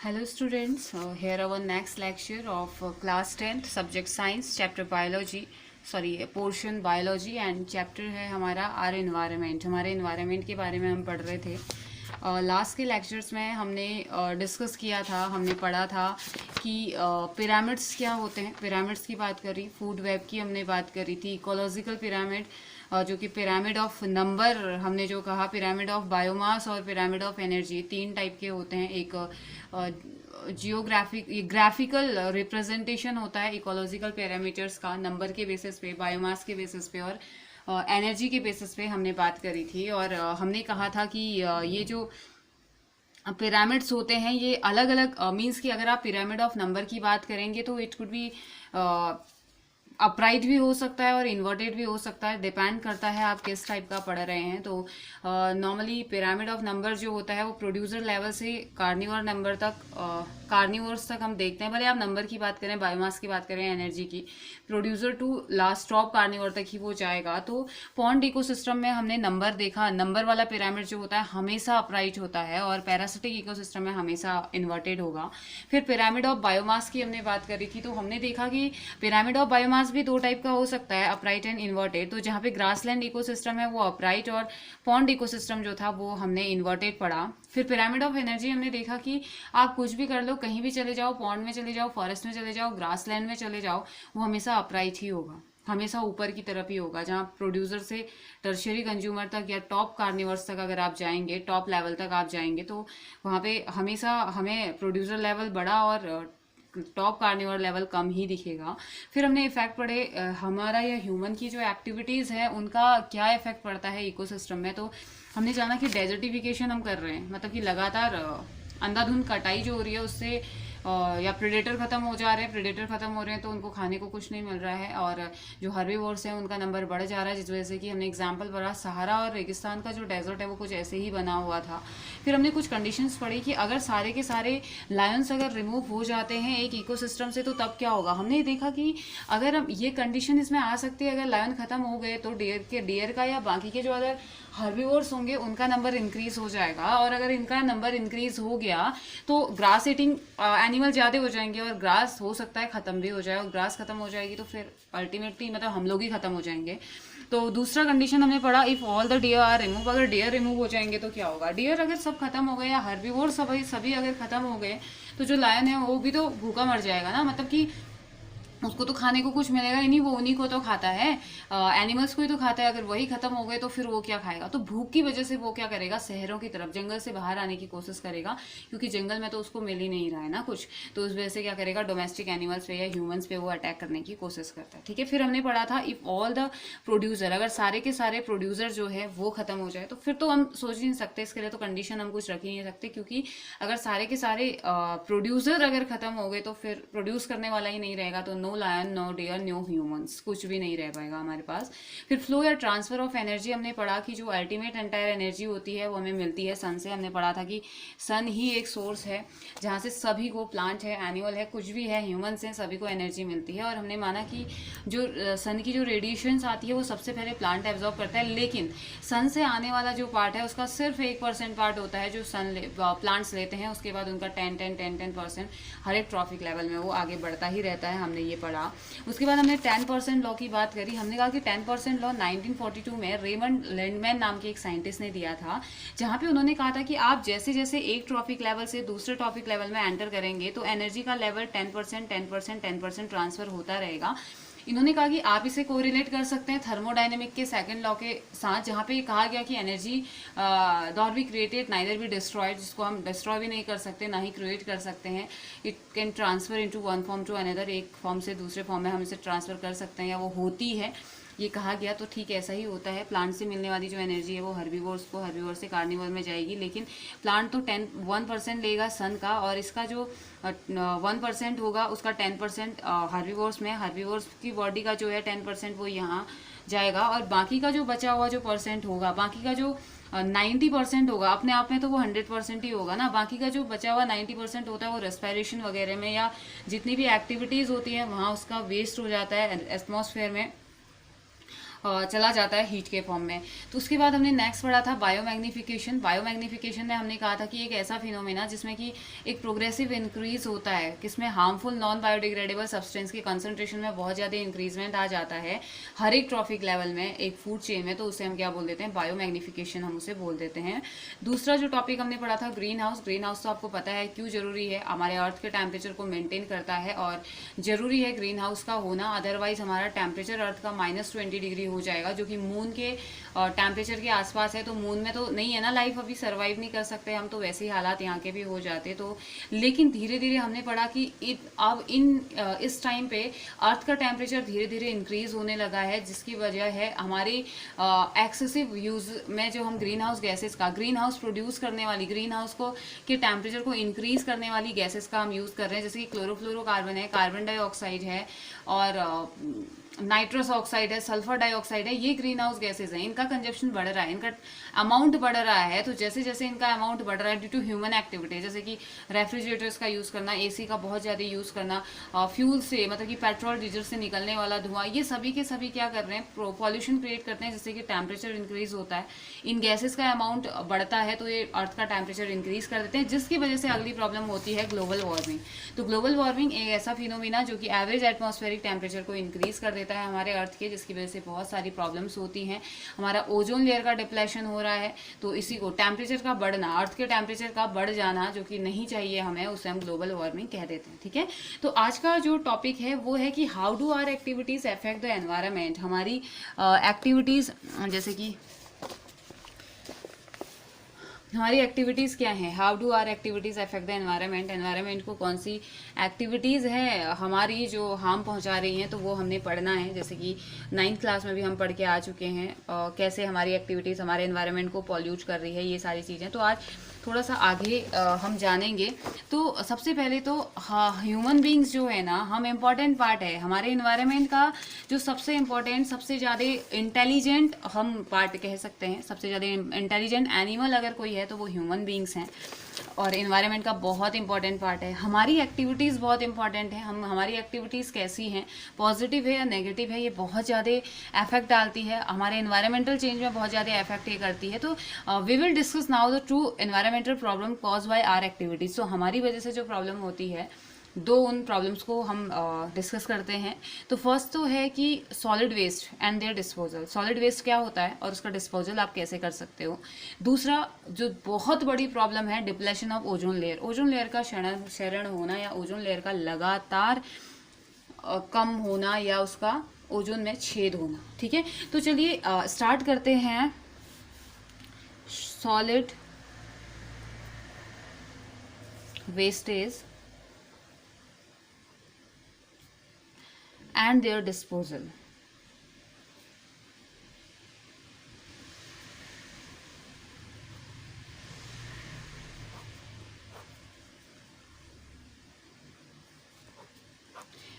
Hello students, here our next lecture of class 10th subject science chapter biology portion biology and chapter है हमारा our environment। हमारे environment के बारे में हम पढ़ रहे थे। लास्ट के लेक्चर्स में हमने डिस्कस किया था, हमने पढ़ा था कि पिरामिड्स क्या होते हैं, पिरामिड्स की बात करी, फूड वेब की हमने बात करी थी, इकोलॉजिकल पिरामिड जो कि पिरामिड ऑफ नंबर हमने जो कहा, पिरामिड ऑफ बायोमास और पिरामिड ऑफ एनर्जी, तीन टाइप के होते हैं। एक ग्राफिकल रिप्रेजेंटेशन होता है इकोलॉजिकल पैरामीटर्स का नंबर के बेसिस पे, बायोमास के बेसिस पे और एनर्जी के बेसिस पे हमने बात करी थी। और हमने कहा था कि ये जो पिरामिड्स होते हैं ये अलग अलग मीन्स कि अगर आप पिरामिड ऑफ नंबर की बात करेंगे तो इट कुड बी अपराइट भी हो सकता है और इन्वर्टेड भी हो सकता है, डिपेंड करता है आप किस टाइप का पढ़ रहे हैं। तो नॉर्मली पिरामिड ऑफ नंबर जो होता है वो प्रोड्यूसर लेवल से कार्निवर नंबर तक, कार्निवर्स तक हम देखते हैं, भले आप नंबर की बात करें, बायोमास की बात करें, एनर्जी की, producer to last top carnivore तक ही वो जाएगा। तो पॉन्ड इकोसिस्टम में हमने नंबर देखा, नंबर वाला पिरामिड जो होता है हमेशा अपराइट होता है और पैरासिटिक इकोसिस्टम में हमेशा इन्वर्टेड होगा। फिर पिरामिड ऑफ बायोमास की हमने बात करी थी, तो हमने देखा कि पिरामिड ऑफ बायोमास भी दो टाइप का हो सकता है, अपराइट एंड इन्वर्टेड। तो जहाँ पे ग्रासलैंड इकोसिस्टम है वो अपराइट और पॉन्ड इकोसिस्टम जो था वो हमने इन्वर्टेड पढ़ा। फिर पिरामिड ऑफ एनर्जी हमने देखा कि आप कुछ भी कर लो, कहीं भी चले जाओ, पॉन्ड में चले जाओ, फॉरेस्ट में चले जाओ, ग्रासलैंड में चले जाओ, वो हमेशा अपराइट ही होगा, हमेशा ऊपर की तरफ ही होगा। जहाँ प्रोड्यूसर से टर्शियरी कंज्यूमर तक या टॉप कार्निवर्स तक अगर आप जाएंगे, टॉप लेवल तक आप जाएंगे, तो वहाँ पे हमेशा हमें प्रोड्यूसर लेवल बड़ा और टॉप कार्निवर लेवल कम ही दिखेगा। फिर हमने इफेक्ट पढ़े हमारा या ह्यूमन की जो एक्टिविटीज़ है उनका क्या इफेक्ट पड़ता है इकोसिस्टम में। तो हमने जाना कि डेजर्टिफिकेशन हम कर रहे हैं, मतलब कि लगातार अंधाधुंध कटाई जो हो रही है उससे या प्रेडेटर खत्म हो जा रहे हैं, प्रेडेटर खत्म हो रहे हैं तो उनको खाने को कुछ नहीं मिल रहा है, और जो हर्बीवोर्स हैं उनका नंबर बढ़ जा रहा है, जिस वजह से कि हमने एग्जांपल पढ़ा सहारा और रेगिस्तान का जो डेजर्ट है वो कुछ ऐसे ही बना हुआ था। फिर हमने कुछ कंडीशंस पढ़ी कि अगर सारे के सारे लायंस अगर रिमूव हो जाते हैं एक इकोसिस्टम से तो तब क्या होगा। हमने देखा कि अगर हम ये कंडीशन इसमें आ सकती है, अगर लायन खत्म हो गए तो डियर का या बाकी के जो अदर हर्बीवोर्स होंगे उनका नंबर इंक्रीज हो जाएगा, और अगर इनका नंबर इंक्रीज हो गया तो ग्रास ईटिंग एनिमल ज़्यादा हो जाएंगे और ग्रास हो सकता है ख़त्म भी हो जाए, और ग्रास ख़त्म हो जाएगी तो फिर अल्टीमेटली मतलब हम लोग ही ख़त्म हो जाएंगे। तो दूसरा कंडीशन हमने पढ़ा, if all the deer are remove, अगर डियर रिमूव हो जाएंगे तो क्या होगा। डियर अगर सब खत्म हो गए या हर्बीवोर सभी अगर खत्म हो गए तो जो लायन है वो भी तो भूखा मर जाएगा ना, मतलब कि उसको तो खाने को कुछ मिलेगा ही नहीं, वो उन्हीं को तो खाता है, एनिमल्स को ही तो खाता है। अगर वही खत्म हो गए तो फिर वो क्या खाएगा। तो भूख की वजह से वो क्या करेगा, शहरों की तरफ, जंगल से बाहर आने की कोशिश करेगा, क्योंकि जंगल में तो उसको मिल ही नहीं रहा है ना कुछ, तो उस वजह से क्या करेगा, डोमेस्टिक एनिमल्स पे या ह्यूमंस पे वो अटैक करने की कोशिश करता है। ठीक है, फिर हमने पढ़ा था इफ ऑल द प्रोड्यूसर, अगर सारे के सारे प्रोड्यूसर जो है वो खत्म हो जाए तो फिर तो हम सोच ही नहीं सकते, इसके लिए तो कंडीशन हम कुछ रख ही नहीं सकते, क्योंकि अगर सारे के सारे प्रोड्यूसर अगर खत्म हो गए तो फिर प्रोड्यूस करने वाला ही नहीं रहेगा, तो no lion, no deer, no humans, कुछ भी नहीं रह पाएगा हमारे पास। फिर फ्लो या ट्रांसफर ऑफ एनर्जी हमने पढ़ा कि जो अल्टीमेट एंटायर एनर्जी होती है वो हमें मिलती है सन से। हमने पढ़ा था कि सन ही एक सोर्स है जहाँ से सभी को, प्लांट है, एनिमल है, कुछ भी है, ह्यूमंस हैं, सभी को एनर्जी मिलती है। और हमने माना कि जो सन की जो रेडिएशंस आती है वो सबसे पहले प्लांट एब्जॉर्ब करता है, लेकिन सन से आने वाला जो पार्ट है उसका सिर्फ 1% पार्ट होता है जो प्लांट्स लेते हैं, उसके बाद उनका 10% हर एक ट्रॉफिक लेवल में वो आगे बढ़ता ही रहता है, हमने ये पढ़ा। उसके बाद हमने 10% लॉ की बात करी। हमने कहा कि 10% लॉ 1942 में रेमंड लैंडमैन नाम के एक साइंटिस्ट ने दिया था, जहाँ पे उन्होंने कहा था कि आप जैसे जैसे एक ट्रॉफिक लेवल से दूसरे ट्रॉफिक लेवल में एंटर करेंगे तो एनर्जी का लेवल 10% टट्रांसफर होता रहेगा। इन्होंने कहा कि आप इसे कोरिलेट कर सकते हैं थर्मोडायनेमिक के सेकंड लॉ के साथ, जहाँ पे कहा गया कि energy not be created neither be destroyed, जिसको हम डिस्ट्रॉय भी नहीं कर सकते ना ही क्रिएट कर सकते हैं। It can transfer into one form to another, एक फॉर्म से दूसरे फॉर्म में हम इसे ट्रांसफर कर सकते हैं या वो होती है, ये कहा गया। तो ठीक ऐसा ही होता है, प्लांट से मिलने वाली जो एनर्जी है वो हर्बीवोर्स को, हर्बीवोर से कार्निवोर में जाएगी, लेकिन प्लांट तो 1% लेगा सन का, और इसका जो 1% होगा उसका 10% हर्बीवोर्स में, हर्बीवोर्स की बॉडी का जो है 10% वो यहाँ जाएगा, और बाकी का जो बचा हुआ जो परसेंट होगा, बाकी का जो 90% होगा, अपने आप में तो वो 100% ही होगा ना, बाकी का जो बचा हुआ 90% होता है वो रेस्पिरेशन वगैरह में या जितनी भी एक्टिविटीज़ होती है वहाँ उसका वेस्ट हो जाता है एटमॉस्फेयर में, चला जाता है हीट के फॉर्म में। तो उसके बाद हमने नेक्स्ट पढ़ा था बायोमैग्निफिकेशन। बायोमैग्निफिकेशन में हमने कहा था कि एक ऐसा फिनोमेना जिसमें कि एक प्रोग्रेसिव इंक्रीज होता है, किसमें हार्मफुल नॉन बायोडिग्रेडेबल सब्सटेंस की कंसंट्रेशन में बहुत ज़्यादा इंक्रीजमेंट आ जाता है हर एक ट्रॉफिक लेवल में, एक फूड चेन में, तो उसे हम क्या बोल देते हैं, बायोमैग्निफिकेशन हम उसे बोल देते हैं। दूसरा जो टॉपिक हमने पढ़ा था ग्रीन हाउस। ग्रीन हाउस तो आपको पता है क्यों जरूरी है, हमारे अर्थ के टेम्परेचर को मेंटेन करता है और जरूरी है ग्रीन हाउस का होना, अदरवाइज हमारा टेम्परेचर अर्थ का -20 डिग्री हो जाएगा, जो कि मून के टेम्परेचर के आसपास है। तो मून में तो नहीं है ना लाइफ, अभी सर्वाइव नहीं कर सकते हम, तो वैसे ही हालात यहाँ के भी हो जाते। तो लेकिन धीरे धीरे हमने पढ़ा कि अब इस टाइम पे अर्थ का टेम्परेचर धीरे धीरे इंक्रीज होने लगा है, जिसकी वजह है हमारी एक्सेसिव यूज में जो हम ग्रीन हाउस गैसेस का, ग्रीन हाउस प्रोड्यूस करने वाली, ग्रीन हाउस को के टेम्परेचर को इंक्रीज करने वाली गैसेस का हम यूज कर रहे हैं, जैसे कि क्लोरोफ्लोरोकार्बन है, कार्बन डाइऑक्साइड है और नाइट्रस ऑक्साइड है, सल्फर डाइऑक्साइड है। ये ग्रीन हाउस गैसेज हैं, इनका कंजप्शन बढ़ रहा है, इनका अमाउंट बढ़ रहा है। तो जैसे जैसे इनका अमाउंट बढ़ रहा है ड्यू टू ह्यूमन एक्टिविटी, जैसे कि रेफ्रिजरेटर्स का यूज़ करना, एसी का बहुत ज़्यादा यूज़ करना, फ्यूल से मतलब कि पेट्रोल डीजल से निकलने वाला धुआं, ये सभी के सभी क्या कर रहे हैं, पॉल्यूशन क्रिएट करते हैं, जिससे कि टेम्परेचर इंक्रीज होता है। इन गैसेज का अमाउंट बढ़ता है तो ये अर्थ का टेम्परेचर इंक्रीज कर देते हैं, जिसकी वजह से अगली प्रॉब्लम होती है ग्लोबल वार्मिंग। तो ग्लोबल वार्मिंग एक ऐसा फिनोमिना जो कि एवरेज एटमॉस्फेरिक टेम्परेचर को इंक्रीज कर देता है हमारे अर्थ के, जिसकी वजह से बहुत सारी प्रॉब्लम्स होती हैं। हमारा ओजोन लेयर का डिप्लेशन हो रहा है, तो इसी को टेम्परेचर का बढ़ना, अर्थ के टेम्परेचर का बढ़ जाना जो कि नहीं चाहिए हमें, उसे हम ग्लोबल वार्मिंग कह देते हैं। ठीक है, तो आज का जो टॉपिक है वो है कि how do our activities affect the environment. हमारी एक्टिविटीज जैसे कि हमारी एक्टिविटीज़ क्या हैं, how do our activities affect the environment. Environment को कौन सी एक्टिविटीज़ है हमारी जो हार्म पहुंचा रही हैं, तो वो हमने पढ़ना है। जैसे कि 9th क्लास में भी हम पढ़ के आ चुके हैं कैसे हमारी एक्टिविटीज़ हमारे एनवायरनमेंट को पॉल्यूट कर रही है, ये सारी चीज़ें। तो आज थोड़ा सा आगे हम जानेंगे। तो सबसे पहले तो ह्यूमन बींग्स जो है ना, हम इम्पॉर्टेंट पार्ट है हमारे इन्वायरमेंट का, जो सबसे इम्पॉर्टेंट, सबसे ज़्यादा इंटेलिजेंट हम पार्ट कह सकते हैं। सबसे ज़्यादा इंटेलिजेंट एनिमल अगर कोई है तो वो ह्यूमन बींग्स हैं और इन्वायरमेंट का बहुत इंपॉर्टेंट पार्ट है। हमारी एक्टिविटीज़ बहुत इंपॉर्टेंट है, हमारी एक्टिविटीज़ कैसी हैं, पॉजिटिव है या नेगेटिव है, ये बहुत ज़्यादा इफेक्ट डालती है हमारे इन्वायरमेंटल चेंज में, बहुत ज़्यादा इफेक्ट ये करती है। तो we will discuss now the true environmental problem cause by our activities. तो हमारी वजह से जो प्रॉब्लम होती है, दो उन प्रॉब्लम्स को हम डिस्कस करते हैं। तो फर्स्ट तो है कि solid waste and their disposal. Solid waste क्या होता है और उसका डिस्पोजल आप कैसे कर सकते हो। दूसरा जो बहुत बड़ी प्रॉब्लम है, depletion of ozone layer. Ozone layer का क्षरण होना या ओजोन लेयर का लगातार कम होना या उसका ओजोन में छेद होना। ठीक है, तो चलिए स्टार्ट करते हैं। Solid wastage and their disposal।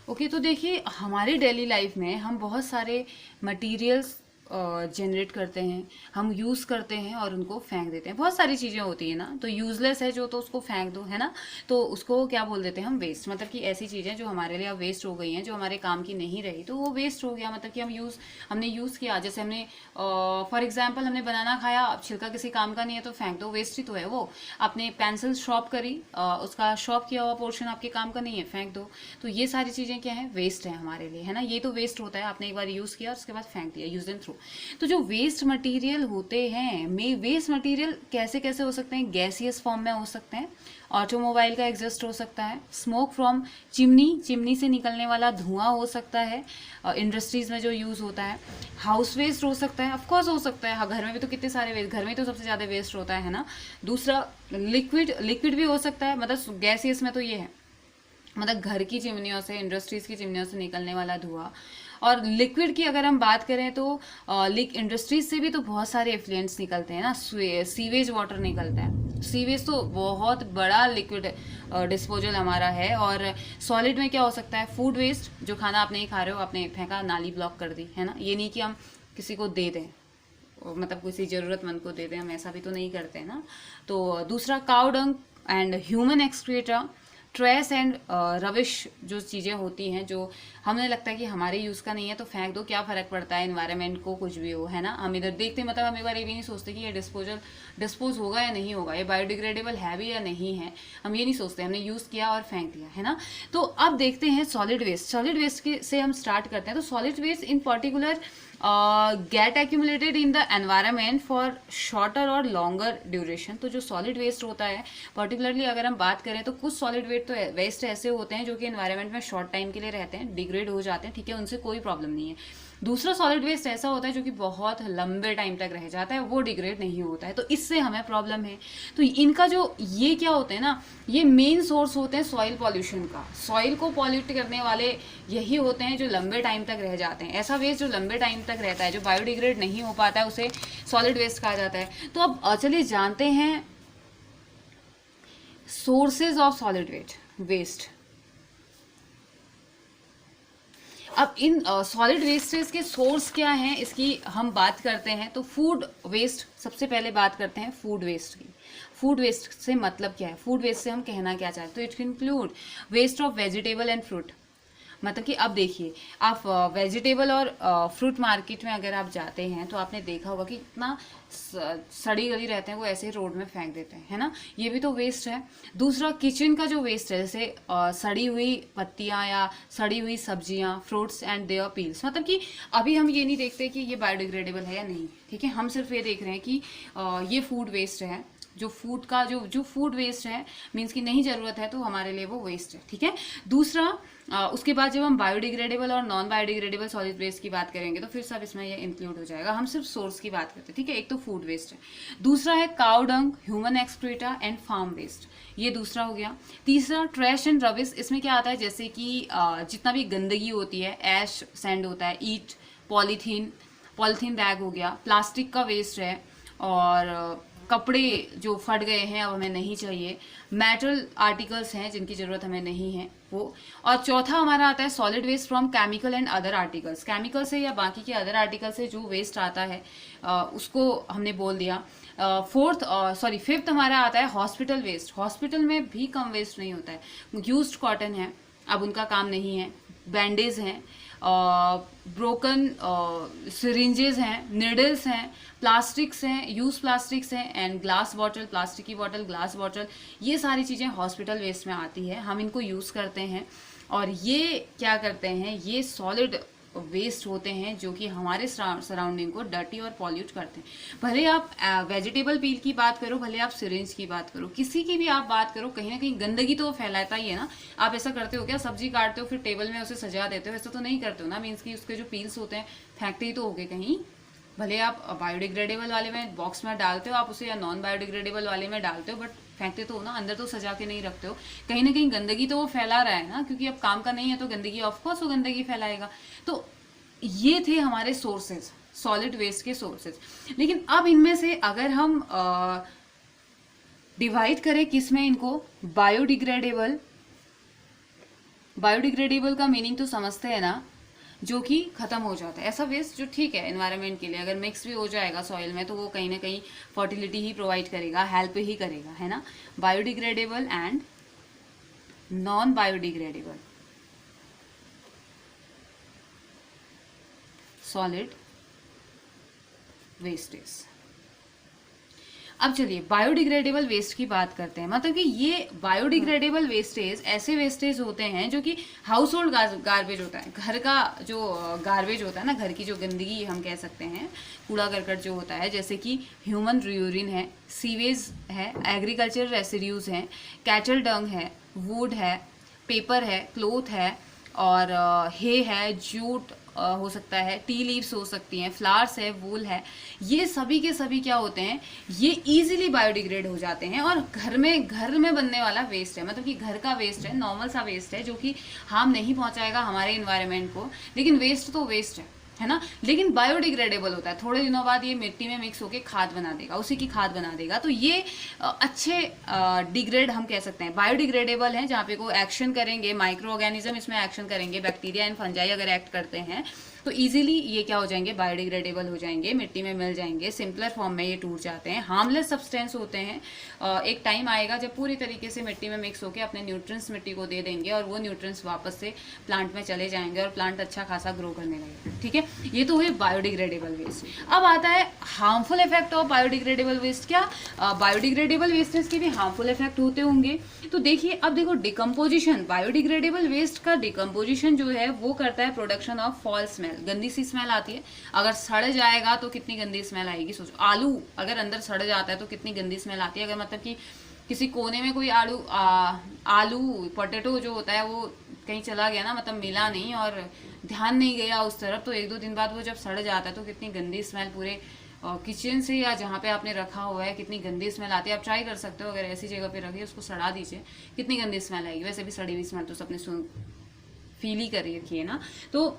Okay, तो देखिए हमारे डेली लाइफ में हम बहुत सारे मटेरियल्स जनरेट करते हैं, हम यूज़ करते हैं और उनको फेंक देते हैं। बहुत सारी चीज़ें होती है ना, तो यूजलेस है जो, तो उसको फेंक दो, है ना। तो उसको क्या बोल देते हैं हम, वेस्ट। मतलब कि ऐसी चीज़ें जो हमारे लिए अब वेस्ट हो गई हैं, जो हमारे काम की नहीं रही, तो वो वेस्ट हो गया। मतलब कि हमने यूज़ किया, जैसे हमने फॉर एग्जाम्पल हमने बनाना खाया, अब छिलका किसी काम का नहीं है तो फेंक दो, वेस्ट ही तो है वो। आपने पेंसिल शॉर्प करी, उसका शॉर्प किया हुआ पोर्शन आपके काम का नहीं है, फेंक दो। तो ये सारी चीज़ें क्या है, वेस्ट है हमारे लिए, है ना। ये तो वेस्ट होता है, आपने एक बार यूज़ किया और उसके बाद फेंक दिया, यूज एंड थ्रो। तो जो वेस्ट मटेरियल होते हैं, वेस्ट मटेरियल कैसे कैसे हो सकते हैं, गैसियस फॉर्म में हो सकते हैं। ऑटोमोबाइल का एग्जॉस्ट हो सकता है, स्मोक फ्रॉम चिमनी से निकलने वाला धुआं हो सकता है, इंडस्ट्रीज में जो यूज़ होता है। हाउस वेस्ट हो सकता है, ऑफकोर्स हो सकता है। घर में भी तो कितने सारे वेस्ट, घर में तो सबसे ज़्यादा वेस्ट होता है ना। दूसरा लिक्विड भी हो सकता है, मतलब गैसियस में तो ये है, मतलब घर की चिमनियों से, इंडस्ट्रीज की चिमनियों से निकलने वाला धुआं। और लिक्विड की अगर हम बात करें तो इंडस्ट्रीज से भी तो बहुत सारे एफ्लुएंट्स निकलते हैं ना, सीवेज वाटर निकलता है। सीवेज तो बहुत बड़ा लिक्विड डिस्पोजल हमारा है। और सॉलिड में क्या हो सकता है, फूड वेस्ट, जो खाना आप नहीं खा रहे हो, आपने फेंका, नाली ब्लॉक कर दी, है ना। ये नहीं कि हम किसी को दे दें, मतलब किसी ज़रूरतमंद को दे दें, हम ऐसा भी तो नहीं करते हैं ना। तो दूसरा cow dung and human excreta trash and rubbish जो चीज़ें होती हैं, जो हमें लगता है कि हमारे यूज़ का नहीं है तो फेंक दो, क्या फ़र्क पड़ता है एनवायरनमेंट को, कुछ भी हो, है ना। हम इधर देखते मतलब हम एक बार ये भी नहीं सोचते कि ये डिस्पोज होगा या नहीं होगा, ये बायोडिग्रेडेबल है भी या नहीं है, हम ये नहीं सोचते, हमने यूज़ किया और फेंक दिया, है ना। तो अब देखते हैं सॉलिड वेस्ट। सॉलिड वेस्ट से हम स्टार्ट करते हैं। तो solid waste in particular get accumulated in the environment for shorter और लॉन्गर ड्यूरेशन। तो जो सॉलिड वेस्ट होता है पर्टिकुलरली अगर हम बात करें तो कुछ सॉलिड वेस्ट ऐसे होते हैं जो कि एनवायरनमेंट में शॉर्ट टाइम के लिए रहते हैं, डिग्रेड हो जाते हैं, ठीक है, उनसे कोई प्रॉब्लम नहीं है। दूसरा सॉलिड वेस्ट ऐसा होता है जो कि बहुत लंबे टाइम तक रह जाता है, वो डिग्रेड नहीं होता है, तो इससे हमें प्रॉब्लम है। तो इनका जो ये क्या होते हैं ना, ये मेन सोर्स होते हैं सॉइल पॉल्यूशन का। सॉइल को पॉल्यूट करने वाले यही होते हैं जो लंबे टाइम तक रह जाते हैं। ऐसा वेस्ट जो लंबे टाइम तक रहता है, जो बायोडिग्रेड नहीं हो पाता है, उसे सॉलिड वेस्ट कहा जाता है। तो अब चलिए जानते हैं सोर्सेज ऑफ सॉलिड वेस्ट। अब इन सॉलिड वेस्टेज के सोर्स क्या हैं, इसकी हम बात करते हैं। तो फूड वेस्ट, सबसे पहले बात करते हैं फूड वेस्ट की। फूड वेस्ट से मतलब क्या है, फूड वेस्ट से हम कहना क्या चाहते हैं। तो it include waste of vegetable and fruit. मतलब कि अब देखिए, आप वेजिटेबल और फ्रूट मार्केट में अगर आप जाते हैं तो आपने देखा होगा कि इतना सड़ी गली रहते हैं, वो ऐसे ही रोड में फेंक देते हैं, है ना, ये भी तो वेस्ट है। दूसरा किचन का जो वेस्ट है, जैसे सड़ी हुई पत्तियां या सड़ी हुई सब्जियां, फ्रूट्स एंड देयर पील्स। मतलब कि अभी हम ये नहीं देखते कि ये बायोडिग्रेडेबल है या नहीं, ठीक है, हम सिर्फ ये देख रहे हैं कि ये फूड वेस्ट है। जो फूड का जो फूड वेस्ट है मीन्स की नहीं ज़रूरत है तो हमारे लिए वो वेस्ट है, ठीक है। दूसरा उसके बाद जब हम बायोडिग्रेडेबल और नॉन बायोडिग्रेडेबल सॉलिड वेस्ट की बात करेंगे तो फिर सब इसमें ये इंक्लूड हो जाएगा। हम सिर्फ सोर्स की बात करते हैं, ठीक है। एक तो फूड वेस्ट है, दूसरा है cow dung, human excreta and farm waste, ये दूसरा हो गया। तीसरा ट्रैश एंड रबिश, इसमें क्या आता है, जैसे कि जितना भी गंदगी होती है, ऐश सैंड होता है, ईट, पॉलीथीन बैग हो गया, प्लास्टिक का वेस्ट है, और कपड़े जो फट गए हैं अब हमें नहीं चाहिए, मेटल आर्टिकल्स हैं जिनकी ज़रूरत हमें नहीं है वो। और चौथा हमारा आता है solid waste from chemical and other articles. Chemical से या बाकी के अदर आर्टिकल से जो वेस्ट आता है उसको हमने बोल दिया। फिफ्थ हमारा आता है हॉस्पिटल वेस्ट। हॉस्पिटल में भी कम वेस्ट नहीं होता है। यूज्ड कॉटन है, अब उनका काम नहीं है, बैंडेज हैं, ब्रोकन सिरिंजेस हैं, निडल्स हैं, प्लास्टिक्स हैं, यूज प्लास्टिक्स हैं, एंड ग्लास बॉटल, प्लास्टिक की बॉटल, ग्लास बॉटल, ये सारी चीज़ें हॉस्पिटल वेस्ट में आती है। हम इनको यूज़ करते हैं और ये क्या करते हैं, ये सॉलिड वेस्ट होते हैं जो कि हमारे सराउंडिंग को डर्टी और पॉल्यूट करते हैं। भले आप वेजिटेबल पील की बात करो, भले आप सिरिंज की बात करो, किसी की भी आप बात करो, कहीं ना कहीं गंदगी तो फैलाता ही है ना। आप ऐसा करते हो क्या, सब्जी काटते हो फिर टेबल में उसे सजा देते हो, ऐसा तो नहीं करते हो ना। मीन्स कि उसके जो पील्स होते हैं फेंकते ही तो हो गए कहीं। भले आप बायोडिग्रेडेबल वाले में बॉक्स में डालते हो आप उसे, या नॉन बायोडिग्रेडेबल वाले में डालते हो, बट फेंकते तो हो ना, अंदर तो सजा के नहीं रखते हो। कहीं ना कहीं गंदगी तो वो फैला रहा है ना, क्योंकि अब काम का नहीं है तो गंदगी ऑफकोर्स वो गंदगी फैलाएगा। तो ये थे हमारे सोर्सेज, सॉलिड वेस्ट के सोर्सेज। लेकिन अब इनमें से अगर हम डिवाइड करें किस में इनको, बायोडिग्रेडेबल का मीनिंग तो समझते हैं ना, जो कि खत्म हो जाता है। ऐसा वेस्ट जो ठीक है एनवायरनमेंट के लिए अगर मिक्स भी हो जाएगा सॉइल में तो वो कहीं ना कहीं फर्टिलिटी ही प्रोवाइड करेगा, हेल्प ही करेगा, है ना। Biodegradable and non biodegradable solid wastage. अब चलिए बायोडिग्रेडेबल वेस्ट की बात करते हैं। मतलब कि ये बायोडिग्रेडेबल वेस्टेज ऐसे वेस्टेज होते हैं जो कि हाउस होल्ड गार्बेज होता है, घर का जो गार्बेज होता है ना, घर की जो गंदगी हम कह सकते हैं, कूड़ा करकट जो होता है, जैसे कि ह्यूमन यूरिन है, सीवेज है, एग्रीकल्चर रेसिड्यूज हैं, कैटल डंग है, वुड है, पेपर है, क्लोथ है, और हे है, जूट हो सकता है, टी लीव्स हो सकती हैं, फ्लावर्स है, वूल है, ये सभी के सभी क्या होते हैं, ये इजीली बायोडिग्रेड हो जाते हैं। और घर में बनने वाला वेस्ट है, मतलब कि घर का वेस्ट है, नॉर्मल सा वेस्ट है जो कि हार्म नहीं पहुंचाएगा हमारे इन्वायरमेंट को, लेकिन वेस्ट तो वेस्ट है ना। लेकिन बायोडिग्रेडेबल होता है, थोड़े दिनों बाद ये मिट्टी में मिक्स होकर खाद बना देगा, उसी की खाद बना देगा। तो ये अच्छे डिग्रेड हम कह सकते हैं, बायोडिग्रेडेबल हैं, जहाँ पे को एक्शन करेंगे, माइक्रो ऑर्गेनिज्म इसमें एक्शन करेंगे, बैक्टीरिया एंड फंजाई अगर एक्ट करते हैं तो इजीली ये क्या हो जाएंगे, बायोडिग्रेडेबल हो जाएंगे, मिट्टी में मिल जाएंगे, सिंपलर फॉर्म में ये टूट जाते हैं, हार्मलेस सब्सटेंस होते हैं। एक टाइम आएगा जब पूरी तरीके से मिट्टी में मिक्स होकर अपने न्यूट्रिएंट्स मिट्टी को दे देंगे और वो न्यूट्रिएंट्स वापस से प्लांट में चले जाएंगे और प्लांट अच्छा खासा ग्रो करने लगेगा। ठीक है, ये तो हुए बायोडिग्रेडेबल वेस्ट। अब आता है harmful effect of biodegradable waste. क्या बायोडिग्रेडेबल वेस्टेज के भी हार्मफुल इफेक्ट होते होंगे? तो देखिए, अब देखो डिकम्पोजिशन, बायोडिग्रेडेबल वेस्ट का डिकम्पोजिशन जो है वो करता है प्रोडक्शन ऑफ फॉल स्मेल, गंदी सी स्मेल आती है। अगर सड़ जाएगा तो कितनी गंदी स्मेल आएगी, सोचो। आलू अगर अंदर सड़ जाता है तो कितनी गंदी स्मेल आती है। अगर मतलब कि किसी कोने में कोई आलू पोटैटो जो होता है वो कहीं चला गया ना, मतलब मिला नहीं और ध्यान नहीं गया उस तरफ, तो 1-2 दिन बाद वो जब सड़ जाता है तो कितनी गंदी स्मेल पूरे किचन से या जहाँ पे आपने रखा हुआ है कितनी गंदी स्मेल आती है। आप ट्राई कर सकते हो, अगर ऐसी जगह पे रखिए, उसको सड़ा दीजिए, कितनी गंदी स्मेल आएगी। वैसे भी सड़ी हुई स्मेल तो सबने फील ही कर रखी है ना। तो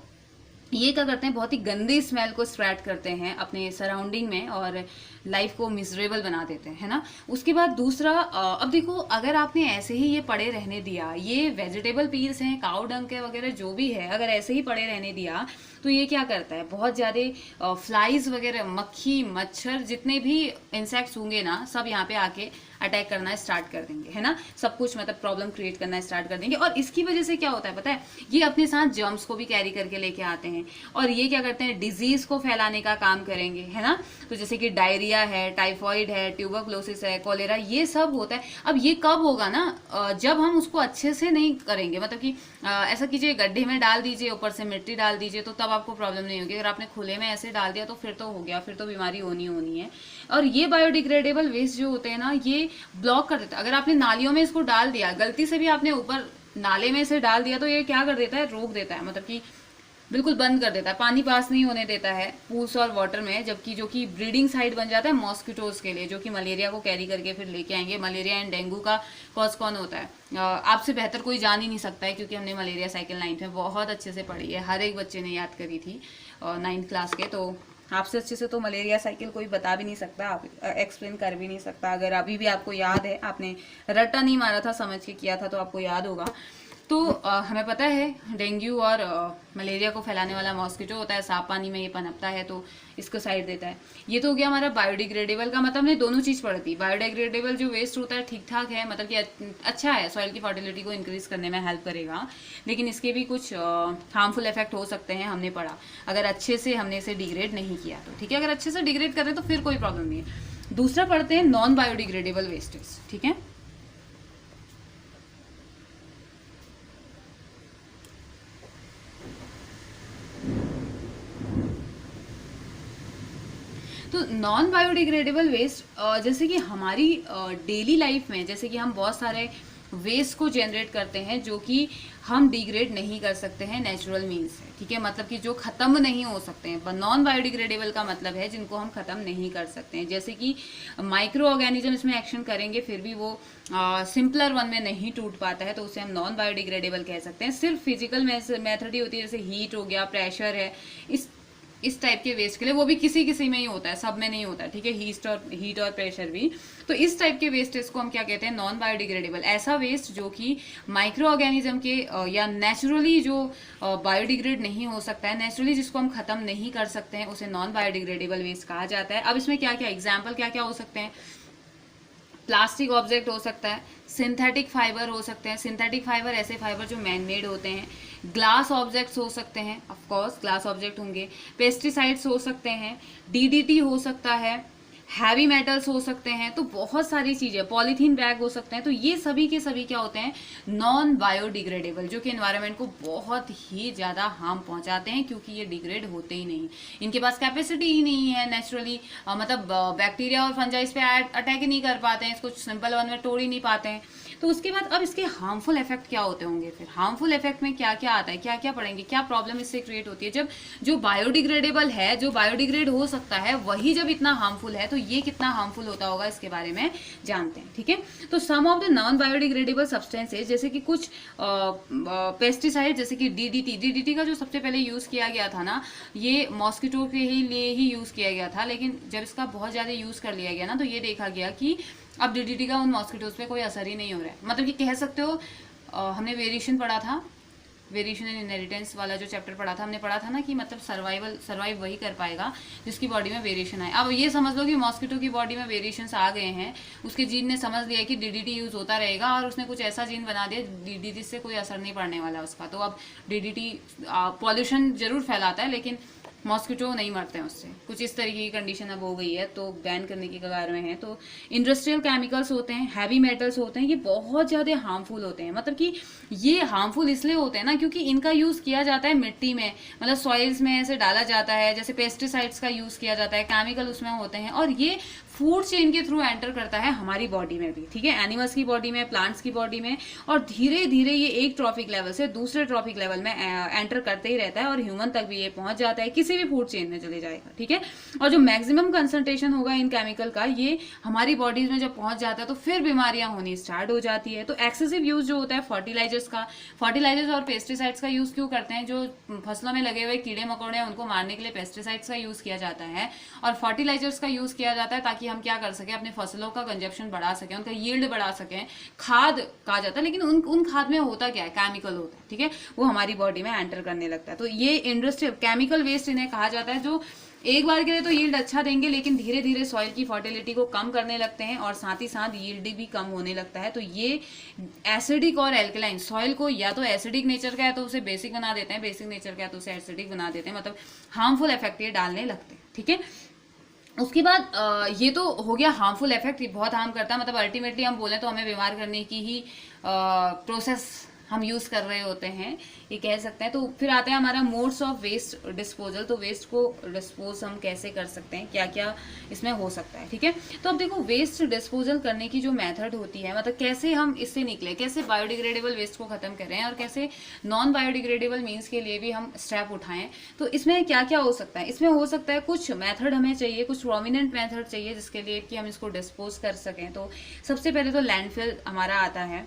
ये क्या करते हैं, बहुत ही गंदी स्मेल को स्प्रेड करते हैं अपने सराउंडिंग में और लाइफ को मिजरेबल बना देते हैं, है ना। उसके बाद दूसरा, अब देखो, अगर आपने ऐसे ही ये पड़े रहने दिया, ये वेजिटेबल पील्स हैं, काऊ डंग के वगैरह जो भी है, अगर ऐसे ही पड़े रहने दिया तो ये क्या करता है, बहुत ज़्यादा फ्लाइज वगैरह, मक्खी मच्छर जितने भी इंसेक्ट्स होंगे ना, सब यहाँ पे आके अटैक करना स्टार्ट कर देंगे, है ना। सब कुछ मतलब प्रॉब्लम क्रिएट करना स्टार्ट कर देंगे। और इसकी वजह से क्या होता है पता है, ये अपने साथ जर्म्स को भी कैरी करके लेके आते हैं और ये क्या करते हैं, डिजीज को फैलाने का काम करेंगे, है ना। तो जैसे कि डायरिया है, टाइफॉइड है, ट्यूबरक्लोसिस है, कॉलेरा, ये सब होता है। अब ये कब होगा ना, जब हम उसको अच्छे से नहीं करेंगे, मतलब कि ऐसा कीजिए, गड्ढे में डाल दीजिए, ऊपर से मिट्टी डाल दीजिए, तो तब आपको प्रॉब्लम नहीं होगी। अगर आपने खुले में ऐसे डाल दिया तो फिर तो हो गया, फिर तो बीमारी होनी है। और ये बायोडिग्रेडेबल वेस्ट जो होते हैं ना, ये ब्लॉक कर देता है। अगर आपने नालियों में इसको डाल दिया, गलती से भी आपने ऊपर नाले में से डाल दिया, तो ये क्या कर देता है, रोक देता है, मतलब कि बिल्कुल बंद कर देता है, पानी पास नहीं होने देता है पूल्स और वाटर में, जबकि जो कि ब्रीडिंग साइट बन जाता है मॉस्किटोज के लिए, जो कि मलेरिया को कैरी करके फिर लेके आएंगे। मलेरिया एंड डेंगू का कॉज कौन होता है, आपसे बेहतर कोई जान ही नहीं सकता है, क्योंकि हमने मलेरिया साइकिल 9th में बहुत अच्छे से पढ़ी है, हर एक बच्चे ने याद करी थी 9th क्लास के। तो आपसे अच्छे से तो मलेरिया साइकिल कोई बता भी नहीं सकता, आप एक्सप्लेन कर भी नहीं सकता। अगर अभी भी आपको याद है, आपने रट्टा नहीं मारा था, समझ के किया था, तो आपको याद होगा। तो हमें पता है डेंगू और मलेरिया को फैलाने वाला मॉस्किटो होता है, साफ पानी में ये पनपता है, तो इसको साइड देता है। ये तो हो गया हमारा बायोडिग्रेडेबल का, मतलब हमने दोनों चीज़ पढ़ी थी। बायोडिग्रेडेबल जो वेस्ट होता है ठीक ठाक है, मतलब कि अच्छा है, सॉइल की फर्टिलिटी को इंक्रीज करने में हेल्प करेगा, लेकिन इसके भी कुछ हार्मफुल इफेक्ट हो सकते हैं, हमने पढ़ा, अगर अच्छे से हमने इसे डिग्रेड नहीं किया तो। ठीक है, अगर अच्छे से डिग्रेड करें तो फिर कोई प्रॉब्लम नहीं है। दूसरा पढ़ते हैं नॉन बायोडिग्रेडेबल वेस्टेज। ठीक है, तो नॉन बायोडिग्रेडेबल वेस्ट, जैसे कि हमारी डेली लाइफ में, जैसे कि हम बहुत सारे वेस्ट को जनरेट करते हैं जो कि हम डिग्रेड नहीं कर सकते हैं नेचुरल मीन्स से। ठीक है, मतलब कि जो खत्म नहीं हो सकते हैं। नॉन बायोडिग्रेडेबल का मतलब है जिनको हम खत्म नहीं कर सकते हैं, जैसे कि माइक्रो ऑर्गेनिज्म इसमें एक्शन करेंगे फिर भी वो सिंपलर वन में नहीं टूट पाता है, तो उसे हम नॉन बायोडिग्रेडेबल कह सकते हैं। सिर्फ फिजिकल मेथड ही होती है, जैसे हीट हो गया, प्रेशर है, इस टाइप के वेस्ट के लिए, वो भी किसी किसी में ही होता है, सब में नहीं होता है। ठीक है, हीट और प्रेशर भी। तो इस टाइप के वेस्टेज को हम क्या कहते हैं, नॉन बायोडिग्रेडेबल। ऐसा वेस्ट जो कि माइक्रो ऑर्गेनिज्म के या नेचुरली जो बायोडिग्रेड नहीं हो सकता है, नेचुरली जिसको हम खत्म नहीं कर सकते हैं, उसे नॉन बायोडिग्रेडेबल वेस्ट कहा जाता है। अब इसमें क्या क्या एग्जाम्पल क्या क्या हो सकते हैं, प्लास्टिक ऑब्जेक्ट हो सकता है, सिंथेटिक फाइबर हो सकते हैं, सिंथेटिक फाइबर ऐसे फाइबर जो मैन मेड होते हैं, ग्लास ऑब्जेक्ट्स हो सकते हैं, ऑफ कोर्स ग्लास ऑब्जेक्ट होंगे, पेस्टिसाइड्स हो सकते हैं, डीडीटी हो सकता है, हैवी मेटल्स हो सकते हैं, तो बहुत सारी चीजें, पॉलीथीन बैग हो सकते हैं। तो ये सभी के सभी क्या होते हैं, नॉन बायोडिग्रेडेबल, जो कि एनवायरनमेंट को बहुत ही ज्यादा हार्म पहुंचाते हैं, क्योंकि ये डिग्रेड होते ही नहीं, इनके पास कैपेसिटी ही नहीं है नेचुरली, मतलब बैक्टीरिया और फंजाई इस पे अटैक ही नहीं कर पाते हैं, इसको सिंपल वन में तोड़ ही नहीं पाते हैं। तो उसके बाद अब इसके हार्मफुल इफेक्ट क्या होते होंगे, फिर हार्मफुल इफेक्ट में क्या क्या आता है, क्या क्या पढ़ेंगे, क्या प्रॉब्लम इससे क्रिएट होती है। जब जो बायोडिग्रेडेबल है, जो बायोडिग्रेड हो सकता है, वही जब इतना हार्मफुल है, तो ये कितना हार्मफुल होता होगा, इसके बारे में जानते हैं। ठीक है, तो some of the non biodegradable substances, जैसे कि कुछ पेस्टिसाइड, जैसे कि डीडीटी का जो सबसे पहले यूज किया गया था ना, ये मॉस्किटो के लिए ही यूज किया गया था, लेकिन जब इसका बहुत ज्यादा यूज कर लिया गया ना, तो ये देखा गया कि अब डीडीटी का उन मॉस्किटोज पे कोई असर ही नहीं हो रहा है। मतलब कि कह सकते हो, हमने वेरिएशन पढ़ा था वेरिएशन इन इनहेरिटेंस वाला जो चैप्टर पढ़ा था, हमने पढ़ा था ना कि मतलब सर्वाइव वही कर पाएगा जिसकी बॉडी में वेरिएशन आए। अब ये समझ लो कि मॉस्किटो की बॉडी में वेरिएशंस आ गए हैं, उसके जीन ने समझ लिया कि डीडीटी यूज होता रहेगा और उसने कुछ ऐसा जीन बना दिया डीडीटी से कोई असर नहीं पड़ने वाला उसका। तो अब डीडीटी पॉल्यूशन जरूर फैलाता है लेकिन मॉस्किटो नहीं मरते हैं उससे, कुछ इस तरीके की कंडीशन अब हो गई है, तो बैन करने की कगार में है। तो इंडस्ट्रियल केमिकल्स होते हैं, हैवी मेटल्स होते हैं, ये बहुत ज़्यादा हार्मफुल होते हैं। मतलब कि ये हार्मफुल इसलिए होते हैं ना क्योंकि इनका यूज़ किया जाता है मिट्टी में, मतलब सॉइल्स में ऐसे डाला जाता है, जैसे पेस्टिसाइड्स का यूज़ किया जाता है, केमिकल उसमें होते हैं, और ये फूड चेन के थ्रू एंटर करता है हमारी बॉडी में भी, ठीक है, एनिमल्स की बॉडी में, प्लांट्स की बॉडी में, और धीरे धीरे ये एक ट्रॉफिक लेवल से दूसरे ट्रॉफिक लेवल में एंटर करते ही रहता है और ह्यूमन तक भी ये पहुंच जाता है, किसी भी फूड चेन में चले जाएगा, ठीक है। और जो मैक्सिमम कंसंट्रेशन होगा इन केमिकल का, ये हमारी बॉडीज में जब पहुंच जाता है तो फिर बीमारियां होनी स्टार्ट हो जाती है। तो एक्सेसिव यूज जो होता है फर्टिलाइजर्स और पेस्टिसाइड्स का यूज क्यों करते हैं? जो फसलों में लगे हुए कीड़े मकोड़े हैं उनको मारने के लिए पेस्टिसाइड्स का यूज किया जाता है और फर्टिलाइजर्स का यूज किया जाता है ताकि हम क्या कर सकें, अपने फसलों का कंजप्शन बढ़ा सकें, उनका यील्ड बढ़ा सकें। खाद कहा जाता है लेकिन उन खाद में होता क्या है, केमिकल होता है, ठीक है, वो हमारी बॉडी में एंटर करने लगता है। तो ये इंडस्ट्रियल केमिकल वेस्ट इन्हें कहा जाता है, जो एक बार के लिए तो यील्ड अच्छा देंगे लेकिन धीरे धीरे सॉइल की फर्टिलिटी को कम करने लगते हैं और साथ ही साथ यील्ड भी कम होने लगता है। तो ये एसिडिक और एल्कलाइन सॉइल को या तो एसिडिक नेचर का है तो उसे बेसिक बना देते हैं, बेसिक नेचर का है तो उसे एसिडिक बना देते हैं, मतलब हार्मफुल इफेक्ट ये डालने लगते हैं, ठीक है। उसके बाद ये तो हो गया हार्मफुल इफेक्ट, बहुत हार्म करता है, मतलब अल्टीमेटली हम बोलें तो हमें बीमार करने की ही प्रोसेस हम यूज़ कर रहे होते हैं, ये कह सकते हैं। तो फिर आता है हमारा मोड्स ऑफ वेस्ट डिस्पोजल। तो वेस्ट को डिस्पोज हम कैसे कर सकते हैं, क्या क्या इसमें हो सकता है, ठीक है। तो अब देखो वेस्ट डिस्पोजल करने की जो मेथड होती है, मतलब कैसे हम इससे निकले, कैसे बायोडिग्रेडेबल वेस्ट को खत्म करें और कैसे नॉन बायोडिग्रेडेबल मीन्स के लिए भी हम स्टेप उठाएं। तो इसमें क्या क्या हो सकता है, इसमें हो सकता है कुछ मेथड हमें चाहिए, कुछ प्रोमिनेंट मेथड चाहिए जिसके लिए कि हम इसको डिस्पोज कर सकें। तो सबसे पहले तो लैंडफिल हमारा आता है।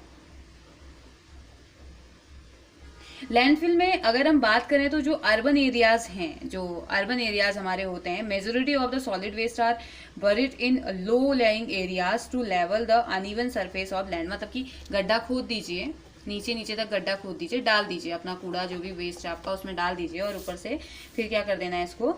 लैंडफिल में अगर हम बात करें तो जो अर्बन एरियाज हैं, जो अर्बन एरियाज हमारे होते हैं, majority of the solid waste are buried in low lying areas to level the uneven surface of land. मतलब कि गड्ढा खोद दीजिए, नीचे नीचे तक गड्ढा खोद दीजिए, डाल दीजिए अपना कूड़ा जो भी वेस्ट है आपका उसमें डाल दीजिए और ऊपर से फिर क्या कर देना है, इसको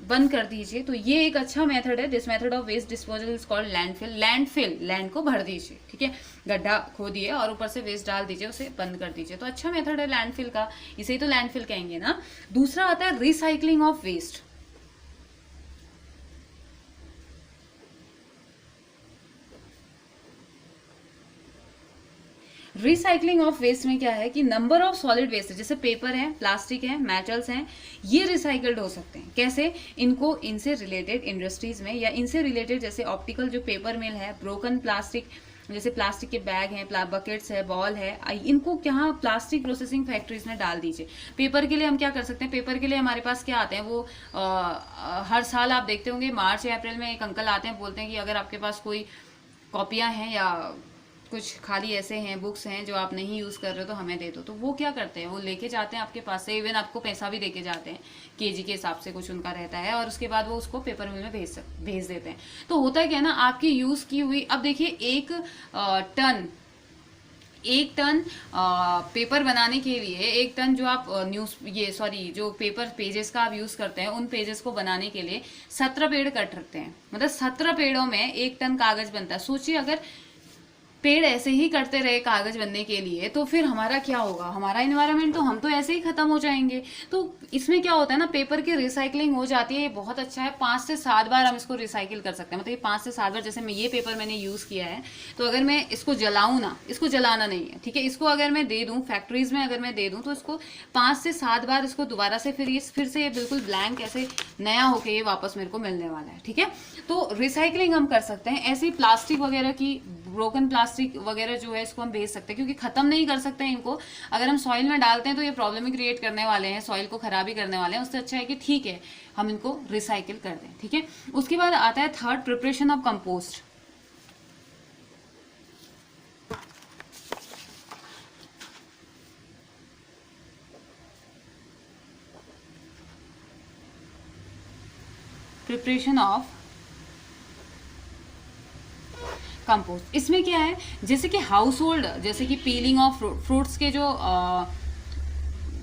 बंद कर दीजिए। तो ये एक अच्छा मेथड है। This method of waste disposal is called landfill. Landfill, land को भर दीजिए, ठीक है, गड्ढा खोदिए और ऊपर से वेस्ट डाल दीजिए, उसे बंद कर दीजिए। तो अच्छा मेथड है लैंडफिल का, इसे ही तो लैंडफिल कहेंगे ना। दूसरा आता है recycling of waste. Recycling of waste में क्या है कि नंबर ऑफ सॉलिड वेस्ट, जैसे पेपर है, प्लास्टिक है, मेटल्स हैं, ये रिसाइकल्ड हो सकते हैं। कैसे? इनको इनसे रिलेटेड इंडस्ट्रीज में या इनसे रिलेटेड जैसे ऑप्टिकल जो पेपर मिल है, ब्रोकन प्लास्टिक जैसे प्लास्टिक के बैग हैं, बकेट्स है, बॉल है, इनको क्या प्लास्टिक प्रोसेसिंग फैक्ट्रीज में डाल दीजिए। पेपर के लिए हम क्या कर सकते हैं, पेपर के लिए हमारे पास क्या आते हैं, वो हर साल आप देखते होंगे मार्च या अप्रैल में एक अंकल आते हैं, बोलते हैं कि अगर आपके पास कोई कॉपियां हैं या कुछ खाली ऐसे हैं बुक्स हैं जो आप नहीं यूज़ कर रहे हो तो हमें दे दो। तो वो क्या करते हैं, वो लेके जाते हैं आपके पास से, इवन आपको पैसा भी देके जाते हैं, केजी के हिसाब से कुछ उनका रहता है, और उसके बाद वो उसको पेपर मिल में भेज देते हैं। तो होता है क्या ना, आपकी यूज़ की हुई, अब देखिए एक टन पेपर बनाने के लिए, एक टन जो आप जो पेपर पेजेस का आप यूज करते हैं, उन पेजेस को बनाने के लिए 17 पेड़ कट रखते हैं। मतलब 17 पेड़ों में 1 टन कागज बनता है। सोचिए अगर पेड़ ऐसे ही करते रहे कागज बनने के लिए तो फिर हमारा क्या होगा, हमारा इन्वायरमेंट, तो हम तो ऐसे ही खत्म हो जाएंगे। तो इसमें क्या होता है ना, पेपर की रिसाइकलिंग हो जाती है, ये बहुत अच्छा है। 5 से 7 बार हम इसको रिसाइकिल कर सकते हैं। मतलब ये 5 से 7 बार, जैसे मैं ये पेपर मैंने यूज किया है, तो अगर मैं इसको जलाऊं ना, इसको जलाना नहीं है, ठीक है, इसको अगर मैं दे दूं फैक्ट्रीज में, अगर मैं दे दूं तो इसको 5 से 7 बार इसको दोबारा से फिर से ये बिल्कुल ब्लैंक ऐसे नया होके ये वापस मेरे को मिलने वाला है, ठीक है। तो रिसाइकलिंग हम कर सकते हैं। ऐसे प्लास्टिक वगैरह की, ब्रोकन प्लास्टिक वगैरह जो है, इसको हम भेज सकते हैं, क्योंकि खत्म नहीं कर सकते हैं इनको। अगर हम सॉइल में डालते हैं तो ये प्रॉब्लम ही क्रिएट करने वाले हैं, सॉइल को खराब ही करने वाले हैं। उससे अच्छा है कि ठीक है हम इनको रिसाइकिल कर दें, ठीक है। उसके बाद आता है third, preparation of compost. Preparation of compost, इसमें क्या है, जैसे कि हाउस होल्ड, जैसे कि पीलिंग ऑफ फ्रूट्स के जो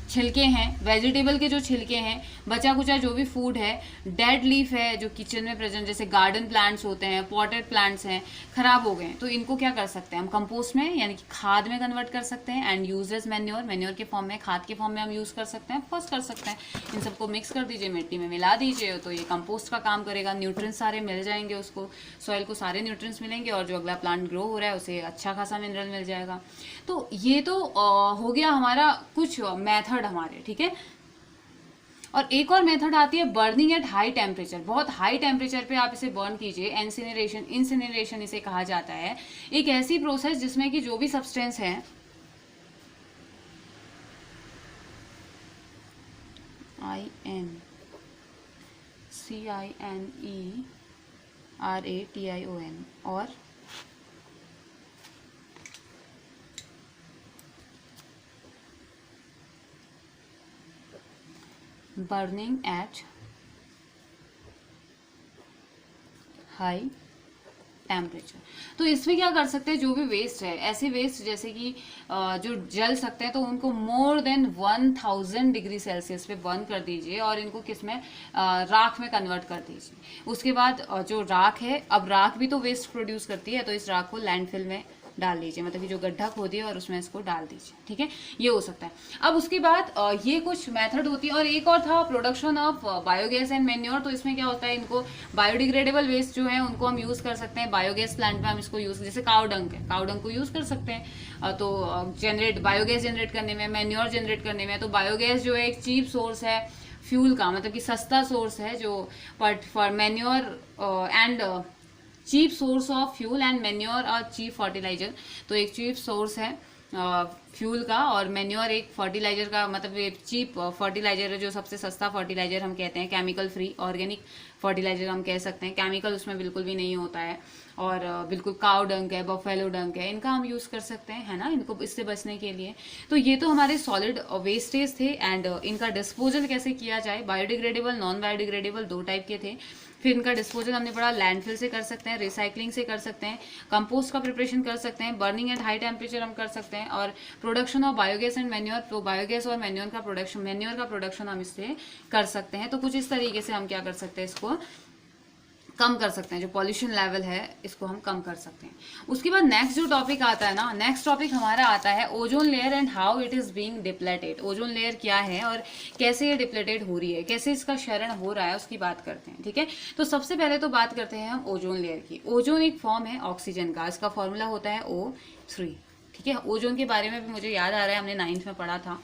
छिलके हैं, वेजिटेबल के जो छिलके हैं, बचा कुचा जो भी फूड है, डेड लीफ है जो किचन में प्रेजेंट, जैसे गार्डन प्लांट्स होते हैं, पॉटेड प्लांट्स हैं, खराब हो गए हैं, तो इनको क्या कर सकते हैं हम, कंपोस्ट में यानी कि खाद में कन्वर्ट कर सकते हैं, and use as manure, manure के फॉर्म में, खाद के फॉर्म में हम यूज कर सकते हैं, ऑफकोर्स कर सकते हैं। इन सबको मिक्स कर दीजिए, मिट्टी में मिला दीजिए, तो ये कंपोस्ट का काम करेगा, न्यूट्रिएंट्स सारे मिल जाएंगे उसको, सॉइल को सारे न्यूट्रिएंट्स मिलेंगे, और जो अगला प्लांट ग्रो हो रहा है उसे अच्छा खासा मिनरल मिल जाएगा। तो ये तो हो गया हमारा कुछ मेथड हमारे, ठीक है। और एक और मेथड आती है बर्निंग एट हाई टेम्परेचर। बहुत हाई टेम्परेचर पे आप इसे बर्न कीजिए, इंसिनरेशन, इंसिनरेशन इसे कहा जाता है। एक ऐसी प्रोसेस जिसमें कि जो भी सब्सटेंस है, INCINERATION, और बर्निंग एट हाई टेम्परेचर। तो इसमें क्या कर सकते हैं, जो भी वेस्ट है, ऐसे वेस्ट जैसे कि जो जल सकते हैं, तो उनको मोर देन 1000 डिग्री सेल्सियस पे बर्न कर दीजिए, और इनको किसमें, राख में कन्वर्ट कर दीजिए। उसके बाद जो राख है, अब राख भी तो वेस्ट प्रोड्यूस करती है, तो इस राख को लैंडफिल में डाल दीजिए, मतलब कि जो गड्ढा खोदिए और उसमें इसको डाल दीजिए, ठीक है, ये हो सकता है। अब उसके बाद ये कुछ मेथड होती है, और एक और था production of biogas and manure. तो इसमें क्या होता है, इनको बायोडिग्रेडेबल वेस्ट जो है उनको हम यूज कर सकते हैं, बायोगैस प्लांट में हम इसको यूज, जैसे काउडंग है, काउडंग को यूज कर सकते हैं, तो जनरेट, बायोगैस जनरेट करने में, मैन्योर जनरेट करने में। तो बायोगैस जो है एक चीप सोर्स है फ्यूल का, मतलब कि सस्ता सोर्स है, जो for manure and cheap source of fuel, and manure और चीप फर्टिलाइजर। तो एक चीप सोर्स है फ्यूल का, और मैन्योर एक फर्टिलाइजर का, मतलब एक चीप फर्टिलाइजर है, जो सबसे सस्ता फर्टिलाइजर हम कहते हैं, केमिकल फ्री ऑर्गेनिक फर्टिलाइजर हम कह सकते हैं, केमिकल उसमें बिल्कुल भी नहीं होता है, और बिल्कुल काउ डंक है, बफेलो डंक है, इनका हम यूज़ कर सकते हैं, है ना, इनको इससे बचने के लिए। तो ये तो हमारे सॉलिड वेस्टेज थे, एंड इनका डिस्पोजल कैसे किया जाए, बायोडिग्रेडेबल, नॉन बायोडिग्रेडेबल, दो टाइप के थे। फिर इनका डिस्पोजल हमने पढ़ा, लैंडफिल से कर सकते हैं, रिसाइकलिंग से कर सकते हैं, कंपोस्ट का प्रिपरेशन कर सकते हैं, बर्निंग एट हाई टेम्परेचर हम कर सकते हैं, और production of biogas and manure, तो बायोगैस और मैन्योर का प्रोडक्शन हम इससे कर सकते हैं। तो कुछ इस तरीके से हम क्या कर सकते हैं, इसको कम कर सकते हैं, जो पॉल्यूशन लेवल है इसको हम कम कर सकते हैं। उसके बाद नेक्स्ट जो टॉपिक आता है ना, नेक्स्ट टॉपिक हमारा आता है ozone layer and how it is being depleted. Ozone layer क्या है और कैसे ये डिप्लेटेड हो रही है, कैसे इसका क्षरण हो रहा है, उसकी बात करते हैं, ठीक है। तो सबसे पहले तो बात करते हैं हम ओजोन लेयर की। ओजोन एक फॉर्म है ऑक्सीजन का, इसका फॉर्मूला होता है O3, ठीक है। ओजोन के बारे में भी मुझे याद आ रहा है, हमने 9th में पढ़ा था।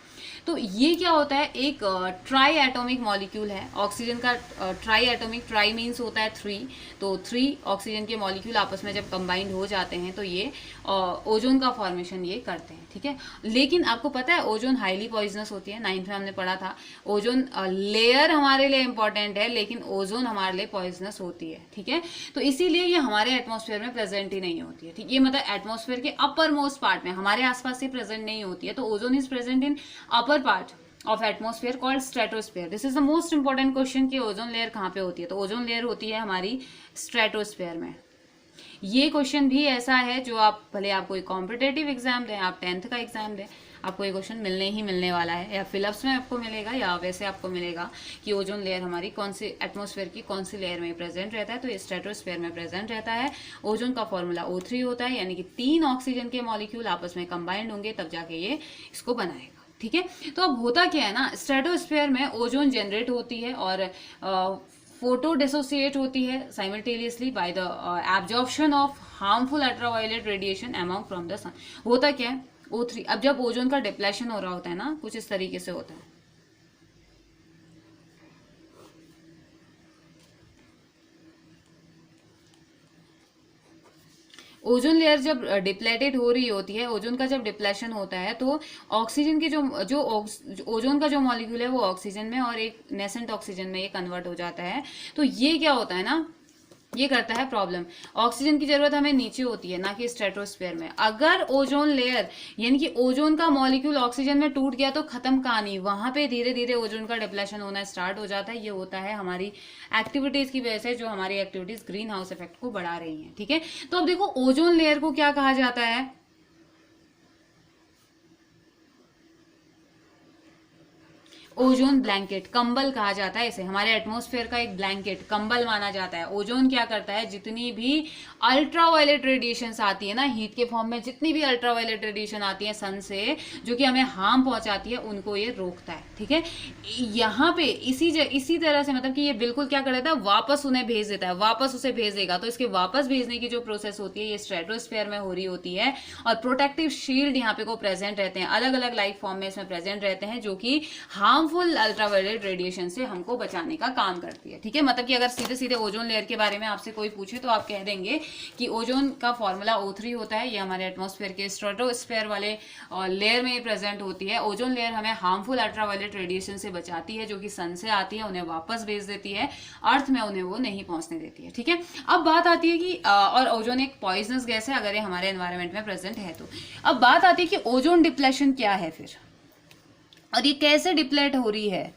तो ये क्या होता है, एक ट्राई एटॉमिक मॉलिक्यूल है ऑक्सीजन का। ट्राई एटॉमिक, ट्राई मीन्स होता है 3, तो 3 ऑक्सीजन के मॉलिक्यूल आपस में जब कंबाइंड हो जाते हैं तो ये ओजोन का फॉर्मेशन ये करते हैं, ठीक है। लेकिन आपको पता है ओजोन हाईली पॉइजनस होती है, 9th में हमने पढ़ा था। ओजोन लेयर हमारे लिए इंपॉर्टेंट है, लेकिन ओजोन हमारे लिए पॉइजनस होती है, ठीक है। तो इसीलिए ये हमारे एटमॉस्फेयर में प्रेजेंट ही नहीं होती है, ठीक। ये मतलब एटमॉस्फेयर के अपर मोस्ट पार्ट में, हमारे आसपास से प्रेजेंट नहीं होती है। तो ozone is present in upper part of atmosphere called stratosphere. This is the most important question कि ओजोन लेयर कहाँ पे होती है। तो ओजोन लेयर होती है हमारी स्ट्रेटोस्फेयर में। ये क्वेश्चन भी ऐसा है जो आप भले आप कोई कॉम्पिटेटिव एग्जाम दें, आप 10th का एग्जाम दें, आपको ये क्वेश्चन मिलने ही मिलने वाला है, या फिलअप्स में आपको मिलेगा या वैसे आपको मिलेगा कि ओजोन लेयर हमारी कौन सी एटमॉस्फेयर की कौन सी लेयर में प्रेजेंट रहता है। तो ये स्ट्रेटोस्फेयर में प्रेजेंट रहता है। ओजोन का फॉर्मूला O3 होता है, यानी कि 3 ऑक्सीजन के मॉलिक्यूल आपस में कंबाइंड होंगे तब जाके ये इसको बनाएगा, ठीक है। तो अब होता क्या है ना, स्ट्रेटोस्फेयर में ओजोन जनरेट होती है और फोटो डिसोसिएट होती है simultaneously by the absorption of harmful ultraviolet radiation among from the sun. होता क्या है, O3, अब जब ओजोन का डिप्लेशन हो रहा होता है ना, कुछ इस तरीके से होता है। ओजोन लेयर जब डिप्लेटेड हो रही होती है, ओजोन का जब डिप्लेशन होता है, तो ऑक्सीजन के जो ओजोन का जो मॉलिक्यूल है वो ऑक्सीजन में और एक नेसेंट ऑक्सीजन में ये कन्वर्ट हो जाता है। तो ये क्या होता है ना, ये करता है प्रॉब्लम। ऑक्सीजन की जरूरत हमें नीचे होती है, ना कि स्ट्रेटोस्फेयर में। अगर ओजोन लेयर यानी कि ओजोन का मॉलिक्यूल ऑक्सीजन में टूट गया तो खत्म कहानी, वहां पे धीरे धीरे ओजोन का डिप्लेशन होना स्टार्ट हो जाता है। ये होता है हमारी एक्टिविटीज की वजह से, जो हमारी एक्टिविटीज ग्रीन हाउस इफेक्ट को बढ़ा रही हैं, ठीक है। तो अब देखो ओजोन लेयर को क्या कहा जाता है, ओजोन ब्लैंकेट, कंबल कहा जाता है इसे, हमारे एटमॉस्फेयर का एक ब्लैंकेट, कंबल माना जाता है। ओजोन क्या करता है, जितनी भी अल्ट्रावायलेट रेडिएशंस आती है ना हीट के फॉर्म में, जितनी भी अल्ट्रावायलेट रेडिएशन आती है सन से जो कि हमें हार्म पहुंचाती है, उनको ये रोकता है। ठीक है, यहाँ पे इसी तरह से मतलब कि ये बिल्कुल क्या कर देता है, वापस उन्हें भेज देता है, वापस उसे भेज देगा। तो इसके वापस भेजने की जो प्रोसेस होती है ये स्ट्रेटोस्फेयर में हो रही होती है। और प्रोटेक्टिव शील्ड यहाँ पे को प्रेजेंट रहते हैं, अलग अलग लाइफ फॉर्म में इसमें प्रेजेंट रहते हैं, जो कि हार्मफुल अल्ट्रावायलेट रेडिएशन से हमको बचाने का काम करती है। ठीक है, मतलब कि अगर सीधे सीधे ओजोन लेयर के बारे में आपसे कोई पूछे तो आप कह देंगे कि ओजोन का फॉर्मूला O3 होता है, ये हमारे एटमॉस्फेयर के स्ट्रेटोस्फेयर वाले लेयर में प्रेजेंट होती है। ओजोन लेयर हमें हार्मफुल अल्ट्रावायलेट रेडिएशन से बचाती है, जो कि सन से आती है, उन्हें वापस भेज देती है, अर्थ में उन्हें वो नहीं पहुंचने देती है। ठीक है, अब बात आती है कि और ओजोन एक पॉइजनस गैस है अगर ये हमारे एनवायरनमेंट में प्रेजेंट है तो। अब बात आती है कि ओजोन डिप्लेशन क्या है फिर, और ये कैसे डिप्लेट हो रही है।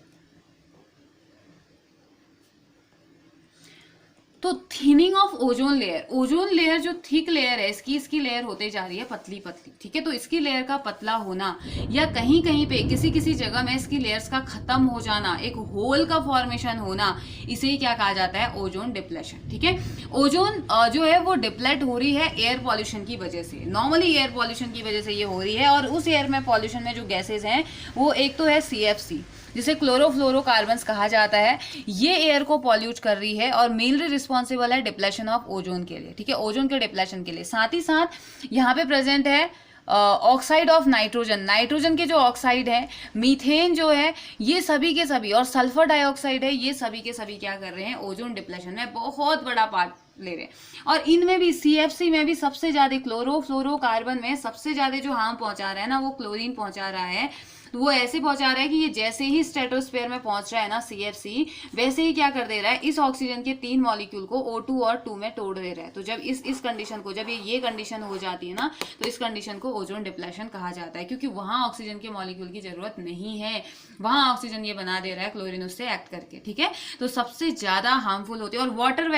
तो thinning of ozone layer, ozone layer जो थिक लेयर है इसकी लेयर होते जा रही है पतली पतली। ठीक है, तो इसकी लेयर का पतला होना या कहीं कहीं पे किसी जगह में इसकी लेयर्स का खत्म हो जाना, एक होल का फॉर्मेशन होना, इसे ही क्या कहा जाता है, ओजोन डिप्लेशन। ठीक है, ओजोन जो है वो डिप्लेट हो रही है एयर पॉल्यूशन की वजह से, नॉर्मली एयर पॉल्यूशन की वजह से ये हो रही है। और उस एयर में पॉल्यूशन में जो गैसेज हैं वो एक तो है CFC, जिसे क्लोरोफ्लोरोकार्बन्स कहा जाता है, ये एयर को पॉल्यूट कर रही है और मेनली रिस्पॉन्सिबल है डिप्लेशन ऑफ ओजोन के लिए। ठीक है, ओजोन के डिप्लेशन के लिए। साथ ही साथ यहाँ पे प्रेजेंट है ऑक्साइड ऑफ नाइट्रोजन, नाइट्रोजन के जो ऑक्साइड है, मीथेन जो है, ये सभी के सभी, और सल्फर डाइऑक्साइड है, ये सभी के सभी क्या कर रहे हैं, ओजोन डिप्लेशन में बहुत बड़ा पार्ट ले रहे हैं। और इनमें भी CFC में भी सबसे ज्यादा, क्लोरोफ्लोरोकार्बन में सबसे ज्यादा जो हार्म पहुंचा रहा है ना वो क्लोरीन पहुंचा रहा है। तो वो ऐसे पहुंचा रहा है कि ये जैसे ही स्ट्रेटोस्फेयर में पहुंच रहा है ना CFC, वैसे ही क्या कर दे रहा है, इस ऑक्सीजन के 3 मॉलिक्यूल को O2 और 2 में तोड़ दे रहा है। तो जब इस कंडीशन को, जब ये कंडीशन हो जाती है ना, तो इस कंडीशन को ओजोन डिप्लेशन कहा जाता है, क्योंकि वहां ऑक्सीजन के मॉलिक्यूल की जरूरत नहीं है, वहां ऑक्सीजन ये बना दे रहा है क्लोरीन उससे एक्ट करके। ठीक है, तो सबसे ज्यादा हार्मफुल होती है। और water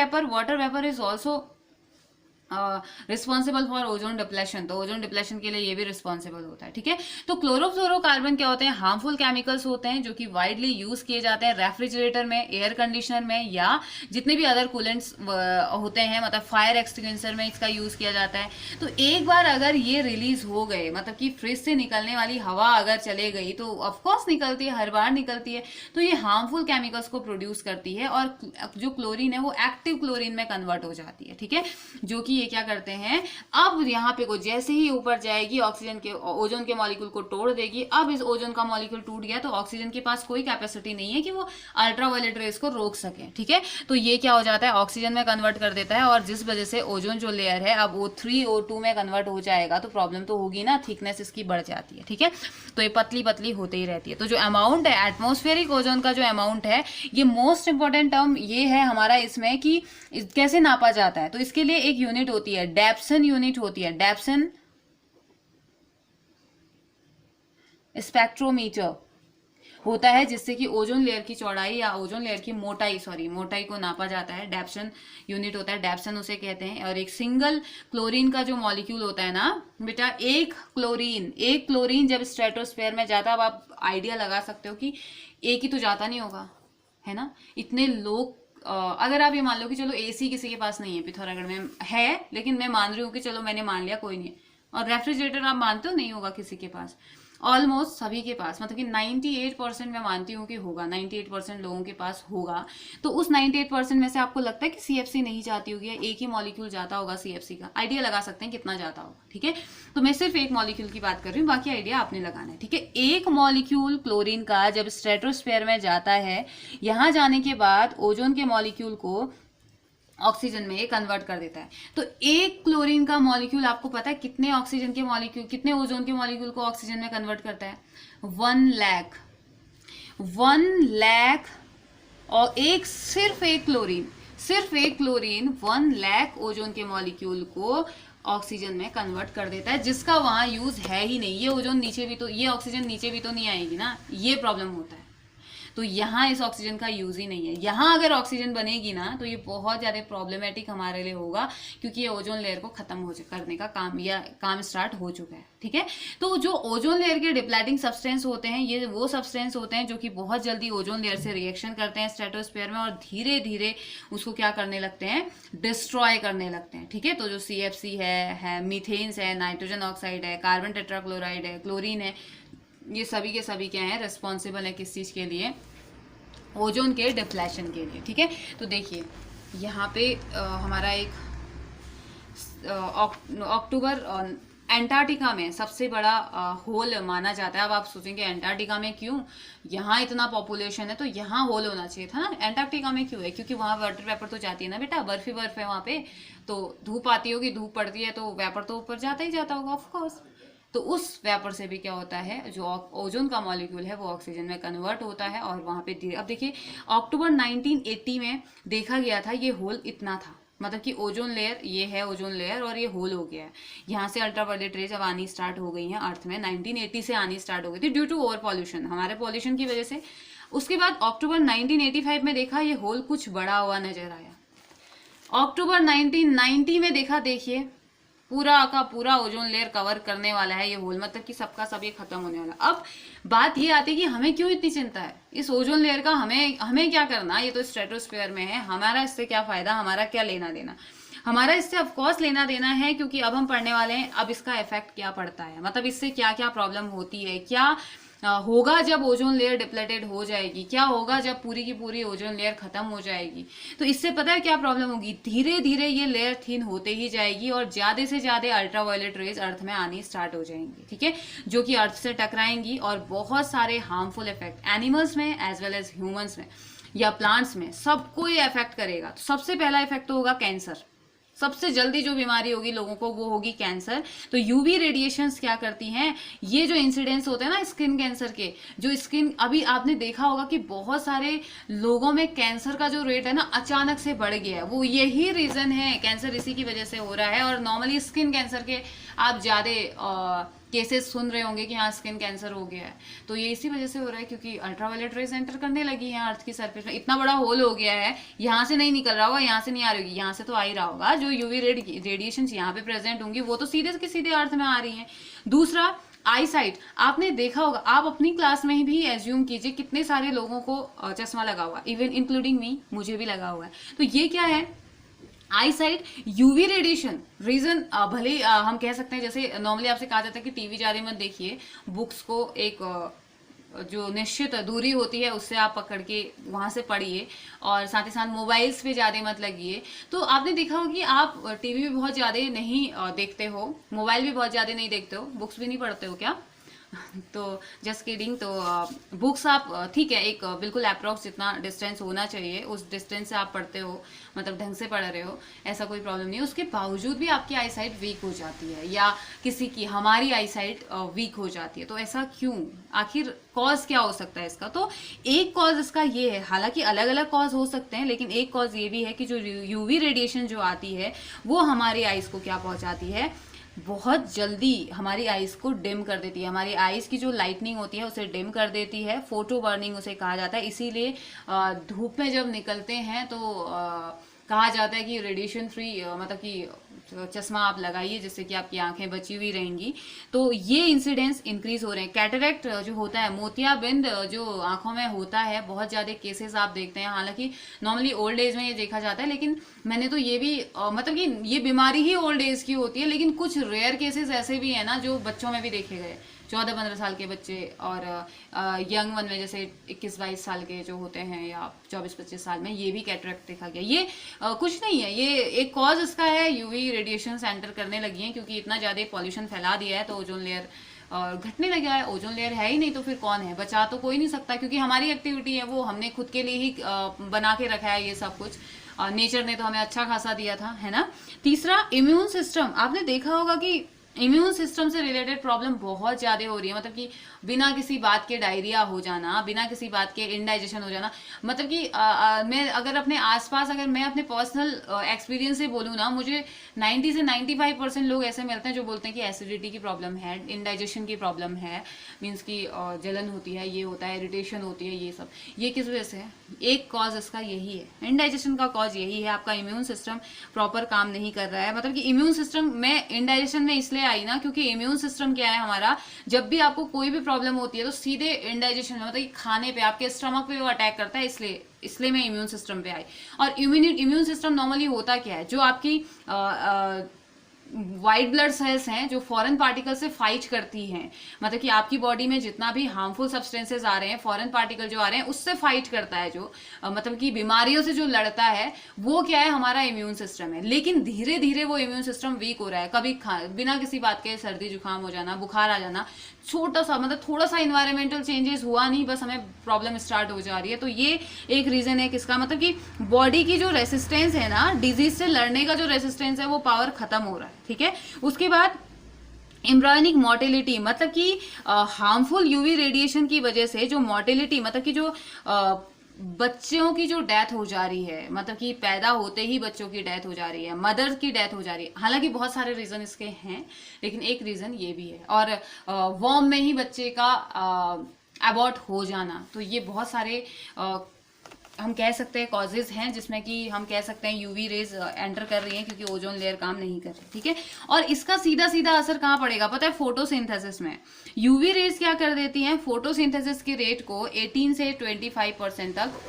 vapour is also responsible for ozone depletion, तो ओजोन डिप्लेशन के लिए ये भी रिस्पॉन्सिबल होता है। ठीक है, तो क्लोरोफ्लोरोकार्बन क्या होते हैं, हार्मफुल केमिकल्स होते हैं जो कि वाइडली यूज किए जाते हैं रेफ्रिजरेटर में, एयर कंडीशनर में, या जितने भी अदर कूलेंट्स होते हैं, मतलब फायर एक्सटिंग्विशर में इसका यूज किया जाता है। तो एक बार अगर ये रिलीज हो गए, मतलब कि फ्रिज से निकलने वाली हवा अगर चले गई, तो ऑफकोर्स निकलती है, हर बार निकलती है, तो ये हार्मफुल केमिकल्स को प्रोड्यूस करती है, और जो क्लोरीन है वो एक्टिव क्लोरीन में कन्वर्ट हो जाती है। ठीक है, जो कि ये क्या करते हैं, अब यहाँ पे को जैसे ही ऊपर जाएगी ऑक्सीजन के, ओजोन के मॉलिक्यूल को तोड़ देगी। अब इस ओजोन का मॉलिक्यूल टूट गया तो ऑक्सीजन के पास कोई कैपेसिटी नहीं है कि वो अल्ट्रावायलेट रेज को रोक सके। ठीक है, तो ये क्या हो जाता है, ऑक्सीजन में कन्वर्ट कर देता है, और जिस वजह से ओजोन जो लेयर है अब O3 O2 में कन्वर्ट हो जाएगा, तो प्रॉब्लम तो होगी ना, थिकनेस इसकी बढ़ जाती है। ठीक है, तो ये पतली पतली होते ही रहती है। तो जो अमाउंट है एटमॉस्फेरिक ओजोन का, जो अमाउंट है, ये मोस्ट इंपॉर्टेंट टर्म ये है हमारा इसमें कि कैसे नापा जाता है। तो इसके लिए एक यूनिट होती है, डेप्सन यूनिट होती है, डेप्सन स्पेक्ट्रोमीटर होता है, जिससे कि ओजोन लेयर की चौड़ाई या ओजोन लेयर की मोटाई को नापा जाता है। डेप्सन यूनिट होता है, डेप्सन उसे कहते हैं। और एक सिंगल क्लोरीन का जो मॉलिक्यूल होता है ना बेटा, एक क्लोरीन जब स्ट्रेटोस्फेयर में जाता है, अब आप आइडिया लगा सकते हो कि एक ही तो जाता नहीं होगा, है ना, इतने लोग। अगर आप ये मान लो कि चलो AC किसी के पास नहीं है, पिथौरागढ़ में है, लेकिन मैं मान रही हूँ कि चलो मैंने मान लिया कोई नहीं है, और रेफ्रिजरेटर आप मानते हो नहीं होगा किसी के पास, ऑलमोस्ट सभी के पास, मतलब कि 98% मैं मानती हूँ कि होगा, 98% लोगों के पास होगा। तो उस 98% में से आपको लगता है कि CFC नहीं जाती होगी, एक ही मॉलिक्यूल जाता होगा CFC का, आइडिया लगा सकते हैं कितना जाता होगा। ठीक है, तो मैं सिर्फ एक मॉलिक्यूल की बात कर रही हूँ, बाकी आइडिया आपने लगाना है। ठीक है, एक मॉलिक्यूल क्लोरीन का जब स्ट्रेटोस्फेयर में जाता है, यहाँ जाने के बाद ओजोन के मॉलिक्यूल को ऑक्सीजन में कन्वर्ट कर देता है। तो एक क्लोरीन का मॉलिक्यूल आपको पता है कितने ऑक्सीजन के मॉलिक्यूल, कितने ओजोन के मॉलिक्यूल को ऑक्सीजन में कन्वर्ट करता है, 1 लाख। और सिर्फ एक क्लोरीन 1 लाख ओजोन के मॉलिक्यूल को ऑक्सीजन में कन्वर्ट कर देता है, जिसका वहां यूज है ही नहीं। ये ओजोन नीचे भी तो, ये ऑक्सीजन नीचे भी तो नहीं आएगी ना, ये प्रॉब्लम होता है। तो यहाँ इस ऑक्सीजन का यूज ही नहीं है। यहाँ अगर ऑक्सीजन बनेगी ना तो ये बहुत ज़्यादा प्रॉब्लमेटिक हमारे लिए होगा, क्योंकि ये ओजोन लेयर को खत्म करने का काम स्टार्ट हो चुका है। ठीक है, तो जो ओजोन लेयर के डिप्लेटिंग सब्सटेंस होते हैं, ये वो सब्सटेंस होते हैं जो कि बहुत जल्दी ओजोन लेयर से रिएक्शन करते हैं स्ट्रेटोस्फेयर में और धीरे धीरे उसको क्या करने लगते हैं, डिस्ट्रॉय करने लगते हैं। ठीक है, तो जो CFC है मीथेन्स है, नाइट्रोजन ऑक्साइड है, कार्बन टेट्राक्लोराइड है, क्लोरीन है, ये सभी के सभी क्या है, रिस्पॉन्सिबल है किस चीज़ के लिए, ओजोन के डिप्लेशन के लिए। ठीक है, तो देखिए यहाँ पे हमारा एक अक्टूबर एंटार्क्टिका में सबसे बड़ा होल माना जाता है। अब आप सोचेंगे एंटार्क्टिका में क्यों, यहाँ इतना पॉपुलेशन है तो यहाँ होल होना चाहिए था ना, एंटार्क्टिका में क्यों है, क्योंकि वहाँ वाटर वेपर तो जाती है ना बेटा, बर्फ ही बर्फ है वहाँ पे, तो धूप आती होगी, धूप पड़ती है तो वेपर तो ऊपर जाता ही जाता होगा ऑफकोर्स। तो उस वेपर से भी क्या होता है, जो ओजोन का मॉलिक्यूल है वो ऑक्सीजन में कन्वर्ट होता है और वहाँ पे अब देखिए अक्टूबर 1980 में देखा गया था, ये होल इतना था, मतलब कि ओजोन लेयर, ये है ओजोन लेयर और ये होल हो गया है। यहाँ से अल्ट्रावायलेट रेज अब आनी स्टार्ट हो गई हैं अर्थ में, 1980 से आनी स्टार्ट हो गई थी ड्यू टू ओवर पॉल्यूशन, हमारे पॉल्यूशन की वजह से। उसके बाद अक्टूबर 1985 में देखा ये होल कुछ बड़ा हुआ नजर आया। अक्टूबर 1990 में देखा, देखिए पूरा का पूरा ओजोन लेयर कवर करने वाला है ये होल, मतलब कि सबका सब ये खत्म होने वाला। अब बात ये आती है कि हमें क्यों इतनी चिंता है इस ओजोन लेयर का, हमें क्या करना, ये तो स्ट्रेटोस्फेयर में है, हमारा इससे क्या फायदा, हमारा क्या लेना देना। हमारा इससे ऑफकोर्स लेना देना है, क्योंकि अब हम पढ़ने वाले हैं अब इसका इफेक्ट क्या पड़ता है, मतलब इससे क्या क्या प्रॉब्लम होती है, क्या होगा जब ओजोन लेयर डिप्लेटेड हो जाएगी, क्या होगा जब पूरी की पूरी ओजोन लेयर खत्म हो जाएगी। तो इससे पता है क्या प्रॉब्लम होगी, धीरे धीरे ये लेयर थिन होते ही जाएगी और ज्यादा से ज्यादा अल्ट्रावायलेट रेज अर्थ में आनी स्टार्ट हो जाएंगी। ठीक है, जो कि अर्थ से टकराएंगी और बहुत सारे हार्मफुल इफेक्ट एनिमल्स में एज वेल एज ह्यूमंस में या प्लांट्स में सबको ये इफेक्ट करेगा। तो सबसे पहला इफेक्ट तो होगा कैंसर, सबसे जल्दी जो बीमारी होगी लोगों को वो होगी कैंसर। तो यूवी रेडिएशंस क्या करती हैं, ये जो इंसिडेंट्स होते हैं ना स्किन कैंसर के, जो स्किन, अभी आपने देखा होगा कि बहुत सारे लोगों में कैंसर का जो रेट है ना अचानक से बढ़ गया है, वो यही रीजन है, कैंसर इसी की वजह से हो रहा है। और नॉर्मली स्किन कैंसर के आप ज्यादा केसेस सुन रहे होंगे कि हाँ स्किन कैंसर हो गया है, तो ये इसी वजह से हो रहा है क्योंकि अल्ट्रावायलेट रेज एंटर करने लगी है अर्थ की सरफेस में, इतना बड़ा होल हो गया है, यहाँ से नहीं निकल रहा होगा, यहाँ से नहीं आ रही होगी, यहाँ से तो आ ही रहा होगा। जो यूवी रेडिएशन यहाँ पे प्रेजेंट होंगी वो तो सीधे के सीधे अर्थ में आ रही है। दूसरा आई साइट, आपने देखा होगा, आप अपनी क्लास में भी एज्यूम कीजिए कितने सारे लोगों को चश्मा लगा हुआ, इवन इंक्लूडिंग मी, मुझे भी लगा हुआ है। तो ये क्या है, आई साइट यूवी रेडिएशन रीजन। भले हम कह सकते हैं, जैसे नॉर्मली आपसे कहा जाता है कि टीवी ज्यादा मत देखिए, बुक्स को एक जो निश्चित दूरी होती है उससे आप पकड़ के वहां से पढ़िए, और साथ ही साथ मोबाइल्स पे ज्यादा मत लगिए। तो आपने देखा हो कि आप टीवी भी बहुत ज्यादा नहीं देखते हो, मोबाइल भी बहुत ज्यादा नहीं देखते हो, बुक्स भी नहीं पढ़ते हो क्या? तो जस्ट किडिंग। तो बुक्स आप ठीक है एक बिल्कुल अप्रोक्स जितना डिस्टेंस होना चाहिए उस डिस्टेंस से आप पढ़ते हो, मतलब ढंग से पढ़ रहे हो, ऐसा कोई प्रॉब्लम नहीं है। उसके बावजूद भी आपकी आई साइट वीक हो जाती है, या किसी की, हमारी आई साइट वीक हो जाती है। तो ऐसा क्यों, आखिर कॉज क्या हो सकता है इसका? तो एक कॉज इसका ये है, हालांकि अलग अलग कॉज हो सकते हैं, लेकिन एक कॉज ये भी है कि जो यूवी रेडिएशन जो आती है वो हमारी आइज को क्या पहुंचाती है, बहुत जल्दी हमारी आइज को डिम कर देती है, हमारी आइज की जो लाइटनिंग होती है उसे डिम कर देती है, फोटो बर्निंग उसे कहा जाता है। इसीलिए धूप में जब निकलते हैं तो कहा जाता है कि रेडिएशन फ्री, मतलब कि चश्मा आप लगाइए जिससे कि आपकी आंखें बची हुई रहेंगी। तो ये इंसिडेंस इंक्रीज हो रहे हैं। कैटरेक्ट जो होता है, मोतियाबिंद जो आंखों में होता है, बहुत ज्यादा केसेस आप देखते हैं। हालांकि नॉर्मली ओल्ड एज में ये देखा जाता है, लेकिन मैंने तो ये भी मतलब कि ये बीमारी ही ओल्ड एज की होती है, लेकिन कुछ रेयर केसेस ऐसे भी है ना जो बच्चों में भी देखे गए, 14-15 साल के बच्चे, और यंग वन में जैसे 21-22 साल के जो होते हैं, या 24-25 साल में, ये भी कैटरेक्ट देखा गया। ये कुछ नहीं है, ये एक कॉज इसका है, यूवी रेडिएशन एंटर करने लगी है, क्योंकि इतना ज़्यादा पॉल्यूशन फैला दिया है तो ओजोन लेयर घटने लगा है। ओजोन लेयर है ही नहीं तो फिर कौन है, बचा तो कोई नहीं सकता, क्योंकि हमारी एक्टिविटी है वो हमने खुद के लिए ही बना के रखा है ये सब कुछ, नेचर ने तो हमें अच्छा खासा दिया था, है ना। तीसरा इम्यून सिस्टम, आपने देखा होगा कि इम्यून सिस्टम से रिलेटेड प्रॉब्लम बहुत ज़्यादा हो रही है, मतलब कि बिना किसी बात के डायरिया हो जाना, बिना किसी बात के इनडाइजेशन हो जाना, मतलब कि मैं अगर अपने आसपास, अगर मैं अपने पर्सनल एक्सपीरियंस से बोलूँ ना, मुझे 90 से 95% लोग ऐसे मिलते हैं जो बोलते हैं कि एसिडिटी की प्रॉब्लम है, इनडाइजेशन की प्रॉब्लम है, मीन्स की जलन होती है, ये होता है, इरिटेशन होती है, ये सब। ये किस वजह से है? एक कॉज इसका यही है, इनडाइजेशन का कॉज यही है, आपका इम्यून सिस्टम प्रॉपर काम नहीं कर रहा है। मतलब कि इम्यून सिस्टम में इनडाइजेशन में इसलिए आई ना, क्योंकि इम्यून सिस्टम क्या है हमारा, जब भी आपको कोई भी प्रॉब्लम होती है तो सीधे इनडाइजेशन में, मतलब कि खाने पे, आपके स्टमक पे वो अटैक करता है, इसलिए मैं इम्यून सिस्टम पे आई। और इम्यून सिस्टम नॉर्मली होता क्या है, जो आपकी वाइट ब्लड सेल्स हैं जो फॉरेन पार्टिकल से फाइट करती हैं, मतलब कि आपकी बॉडी में जितना भी हार्मफुल सब्सटेंसेस आ रहे हैं, फॉरेन पार्टिकल जो आ रहे हैं, उससे फाइट करता है, जो मतलब कि बीमारियों से जो लड़ता है, वो क्या है, हमारा इम्यून सिस्टम है। लेकिन धीरे धीरे वो इम्यून सिस्टम वीक हो रहा है, कभी बिना किसी बात के सर्दी जुकाम हो जाना, बुखार आ जाना, छोटा सा, मतलब थोड़ा सा इन्वायरमेंटल चेंजेस हुआ नहीं, बस हमें प्रॉब्लम स्टार्ट हो जा रही है। तो ये एक रीजन है किसका, मतलब कि बॉडी की जो रेसिस्टेंस है ना, डिजीज से लड़ने का जो रेसिस्टेंस है, वो पावर खत्म हो रहा है, ठीक है। उसके बाद एम्ब्रायनिक मोर्टेलिटी, मतलब कि हार्मफुल यूवी रेडिएशन की वजह से जो मोर्टेलिटी, मतलब कि जो बच्चों की जो डेथ हो जा रही है, मतलब कि पैदा होते ही बच्चों की डेथ हो जा रही है, मदर की डेथ हो जा रही है। हालांकि बहुत सारे रीजन इसके हैं, लेकिन एक रीजन ये भी है। और वॉर्म में ही बच्चे का अबॉर्ट हो जाना, तो ये बहुत सारे हम कह सकते हैं कॉजेज हैं, जिसमें कि हम कह सकते हैं यूवी रेज एंटर कर रही हैं, क्योंकि ओजोन लेयर काम नहीं कर रही, ठीक है। और इसका सीधा सीधा असर कहाँ पड़ेगा पता है, फोटोसिंथेसिस में। यूवी रेज क्या कर देती हैं, फोटोसिंथेसिस के रेट को 18 से 25% तक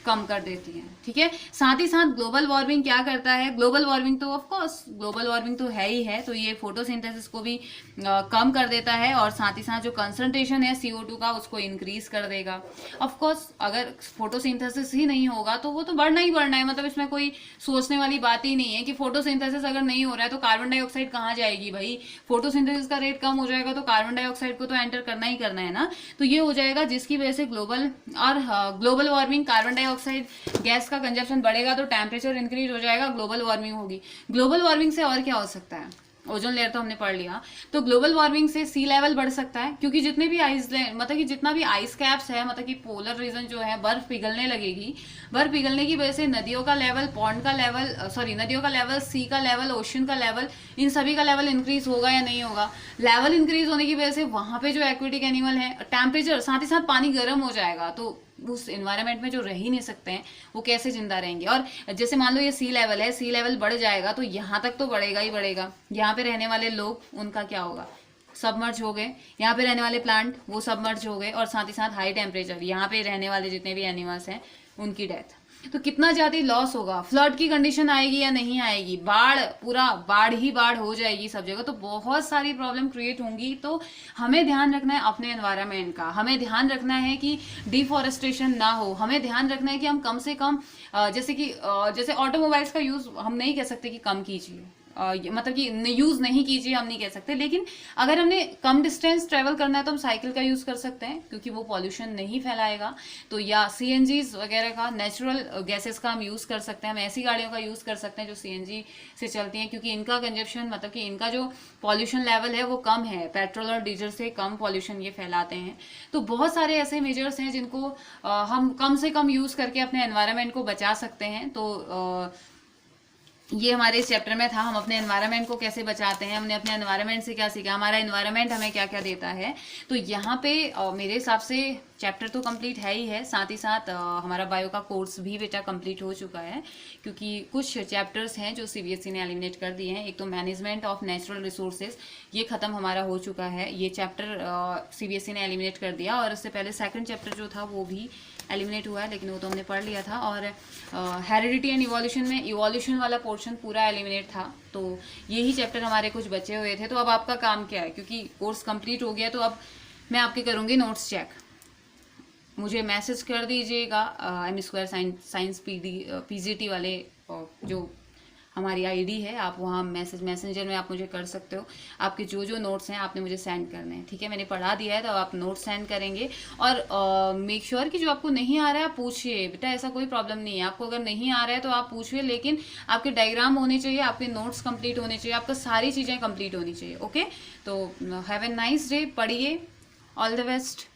कम कर देती हैं, ठीक है। साथ ही साथ ग्लोबल वार्मिंग क्या करता है, ग्लोबल वार्मिंग तो ऑफ कोर्स ग्लोबल वार्मिंग तो है ही है, तो ये फोटोसिंथेसिस को भी कम कर देता है, और साथ ही साथ जो कंसंट्रेशन है CO2 का, उसको इंक्रीज कर देगा। ऑफ कोर्स अगर फोटोसिंथेसिस ही नहीं होगा तो वो तो बढ़ना ही बढ़ना है, मतलब इसमें कोई सोचने वाली बात ही नहीं है कि फोटोसिंथेसिस अगर नहीं हो रहा है तो कार्बन डाइऑक्साइड कहाँ जाएगी भाई। फोटोसिंथेसिस का रेट कम हो जाएगा तो कार्बन डाइऑक्साइड को तो एंटर करना ही करना है ना, तो ये हो जाएगा, जिसकी वजह से global warming, carbon dioxide gas का कंजप्शन बढ़ेगा तो टेम्परेचर इंक्रीज हो जाएगा, ग्लोबल वार्मिंग होगी। ग्लोबल वार्मिंग से और क्या हो सकता है, ओजोन लेयर तो हमने पढ़ लिया, तो ग्लोबल वार्मिंग से सी लेवल बढ़ सकता है, क्योंकि जितने भी मतलब कि जितना भी आइस कैप्स है, मतलब कि पोलर रीजन जो है, बर्फ पिघलने लगेगी। बर्फ पिघलने की वजह से नदियों का लेवल, पॉन्ड का लेवल, नदियों का लेवल, सी का लेवल, ओशन का लेवल, इन सभी का लेवल इंक्रीज होगा या नहीं होगा। लेवल इंक्रीज होने की वजह से वहां पे जो एक्वेटिक एनिमल है, टेम्परेचर, साथ ही साथ पानी गर्म हो जाएगा, तो उस एनवायरनमेंट में जो रह ही नहीं सकते हैं वो कैसे जिंदा रहेंगे। और जैसे मान लो ये सी लेवल है, सी लेवल बढ़ जाएगा तो यहाँ तक तो बढ़ेगा ही बढ़ेगा, यहाँ पे रहने वाले लोग, उनका क्या होगा, सबमर्ज हो गए, यहाँ पे रहने वाले प्लांट वो सबमर्ज हो गए, और साथ ही साथ हाई टेम्परेचर, यहाँ पे रहने वाले जितने भी एनिमल्स हैं उनकी डेथ। तो कितना ज्यादा लॉस होगा, फ्लड की कंडीशन आएगी या नहीं आएगी, बाढ़, पूरा बाढ़ ही बाढ़ हो जाएगी सब जगह, तो बहुत सारी प्रॉब्लम क्रिएट होंगी। तो हमें ध्यान रखना है अपने एनवायरनमेंट का, हमें ध्यान रखना है कि डिफॉरेस्टेशन ना हो, हमें ध्यान रखना है कि हम कम से कम जैसे ऑटोमोबाइल्स का यूज हम नहीं कह सकते कि कम कीजिए, मतलब कि यूज नहीं कीजिए हम नहीं कह सकते, लेकिन अगर हमने कम डिस्टेंस ट्रेवल करना है तो हम साइकिल का यूज कर सकते हैं, क्योंकि वो पॉल्यूशन नहीं फैलाएगा। तो या CNGs वगैरह का, नेचुरल गैसेस का हम यूज कर सकते हैं, हम ऐसी गाड़ियों का यूज कर सकते हैं जो CNG से चलती हैं, क्योंकि इनका कंजप्शन, मतलब कि इनका जो पॉल्यूशन लेवल है वो कम है, पेट्रोल और डीजल से कम पॉल्यूशन ये फैलाते हैं। तो बहुत सारे ऐसे मेजर्स हैं जिनको हम कम से कम यूज करके अपने एनवायरनमेंट को बचा सकते हैं। तो ये हमारे इस चैप्टर में था, हम अपने एनवायरनमेंट को कैसे बचाते हैं, हमने अपने एनवायरनमेंट से क्या सीखा, हमारा एनवायरनमेंट हमें क्या क्या देता है। तो यहाँ पे मेरे हिसाब से चैप्टर तो कंप्लीट है ही है, साथ ही साथ हमारा बायो का कोर्स भी बेटा कंप्लीट हो चुका है, क्योंकि कुछ चैप्टर्स हैं जो CBSE ने एलिमिनेट कर दिए हैं। एक तो मैनेजमेंट ऑफ नेचुरल रिसोर्सेज, ये खत्म हमारा हो चुका है, ये चैप्टर CBSE ने एलिमिनेट कर दिया, और इससे पहले सेकंड चैप्टर जो था वो भी एलिमिनेट हुआ है, लेकिन वो तो हमने पढ़ लिया था। और हेरिडिटी एंड इवोल्यूशन में इवोल्यूशन वाला पोर्शन पूरा एलिमिनेट था, तो यही चैप्टर हमारे कुछ बचे हुए थे। तो अब आपका काम क्या है, क्योंकि कोर्स कंप्लीट हो गया, तो अब मैं आपके करूँगी नोट्स चेक। मुझे मैसेज कर दीजिएगा M² साइंस PGT वाले जो हमारी आईडी है, आप वहाँ मैसेंजर में आप मुझे कर सकते हो। आपके जो जो नोट्स हैं आपने मुझे सेंड करने हैं, ठीक है। मैंने पढ़ा दिया है तो आप नोट्स सेंड करेंगे। और मेक श्योर कि जो आपको नहीं आ रहा है आप पूछिए बेटा, ऐसा कोई प्रॉब्लम नहीं है। आपको अगर नहीं आ रहा है तो आप पूछिए, लेकिन आपके डायग्राम होने चाहिए, आपके नोट्स कंप्लीट होने चाहिए, आपका सारी चीज़ें कंप्लीट होनी चाहिए। ओके, तो हैव ए नाइस डे, पढ़िए, ऑल द बेस्ट।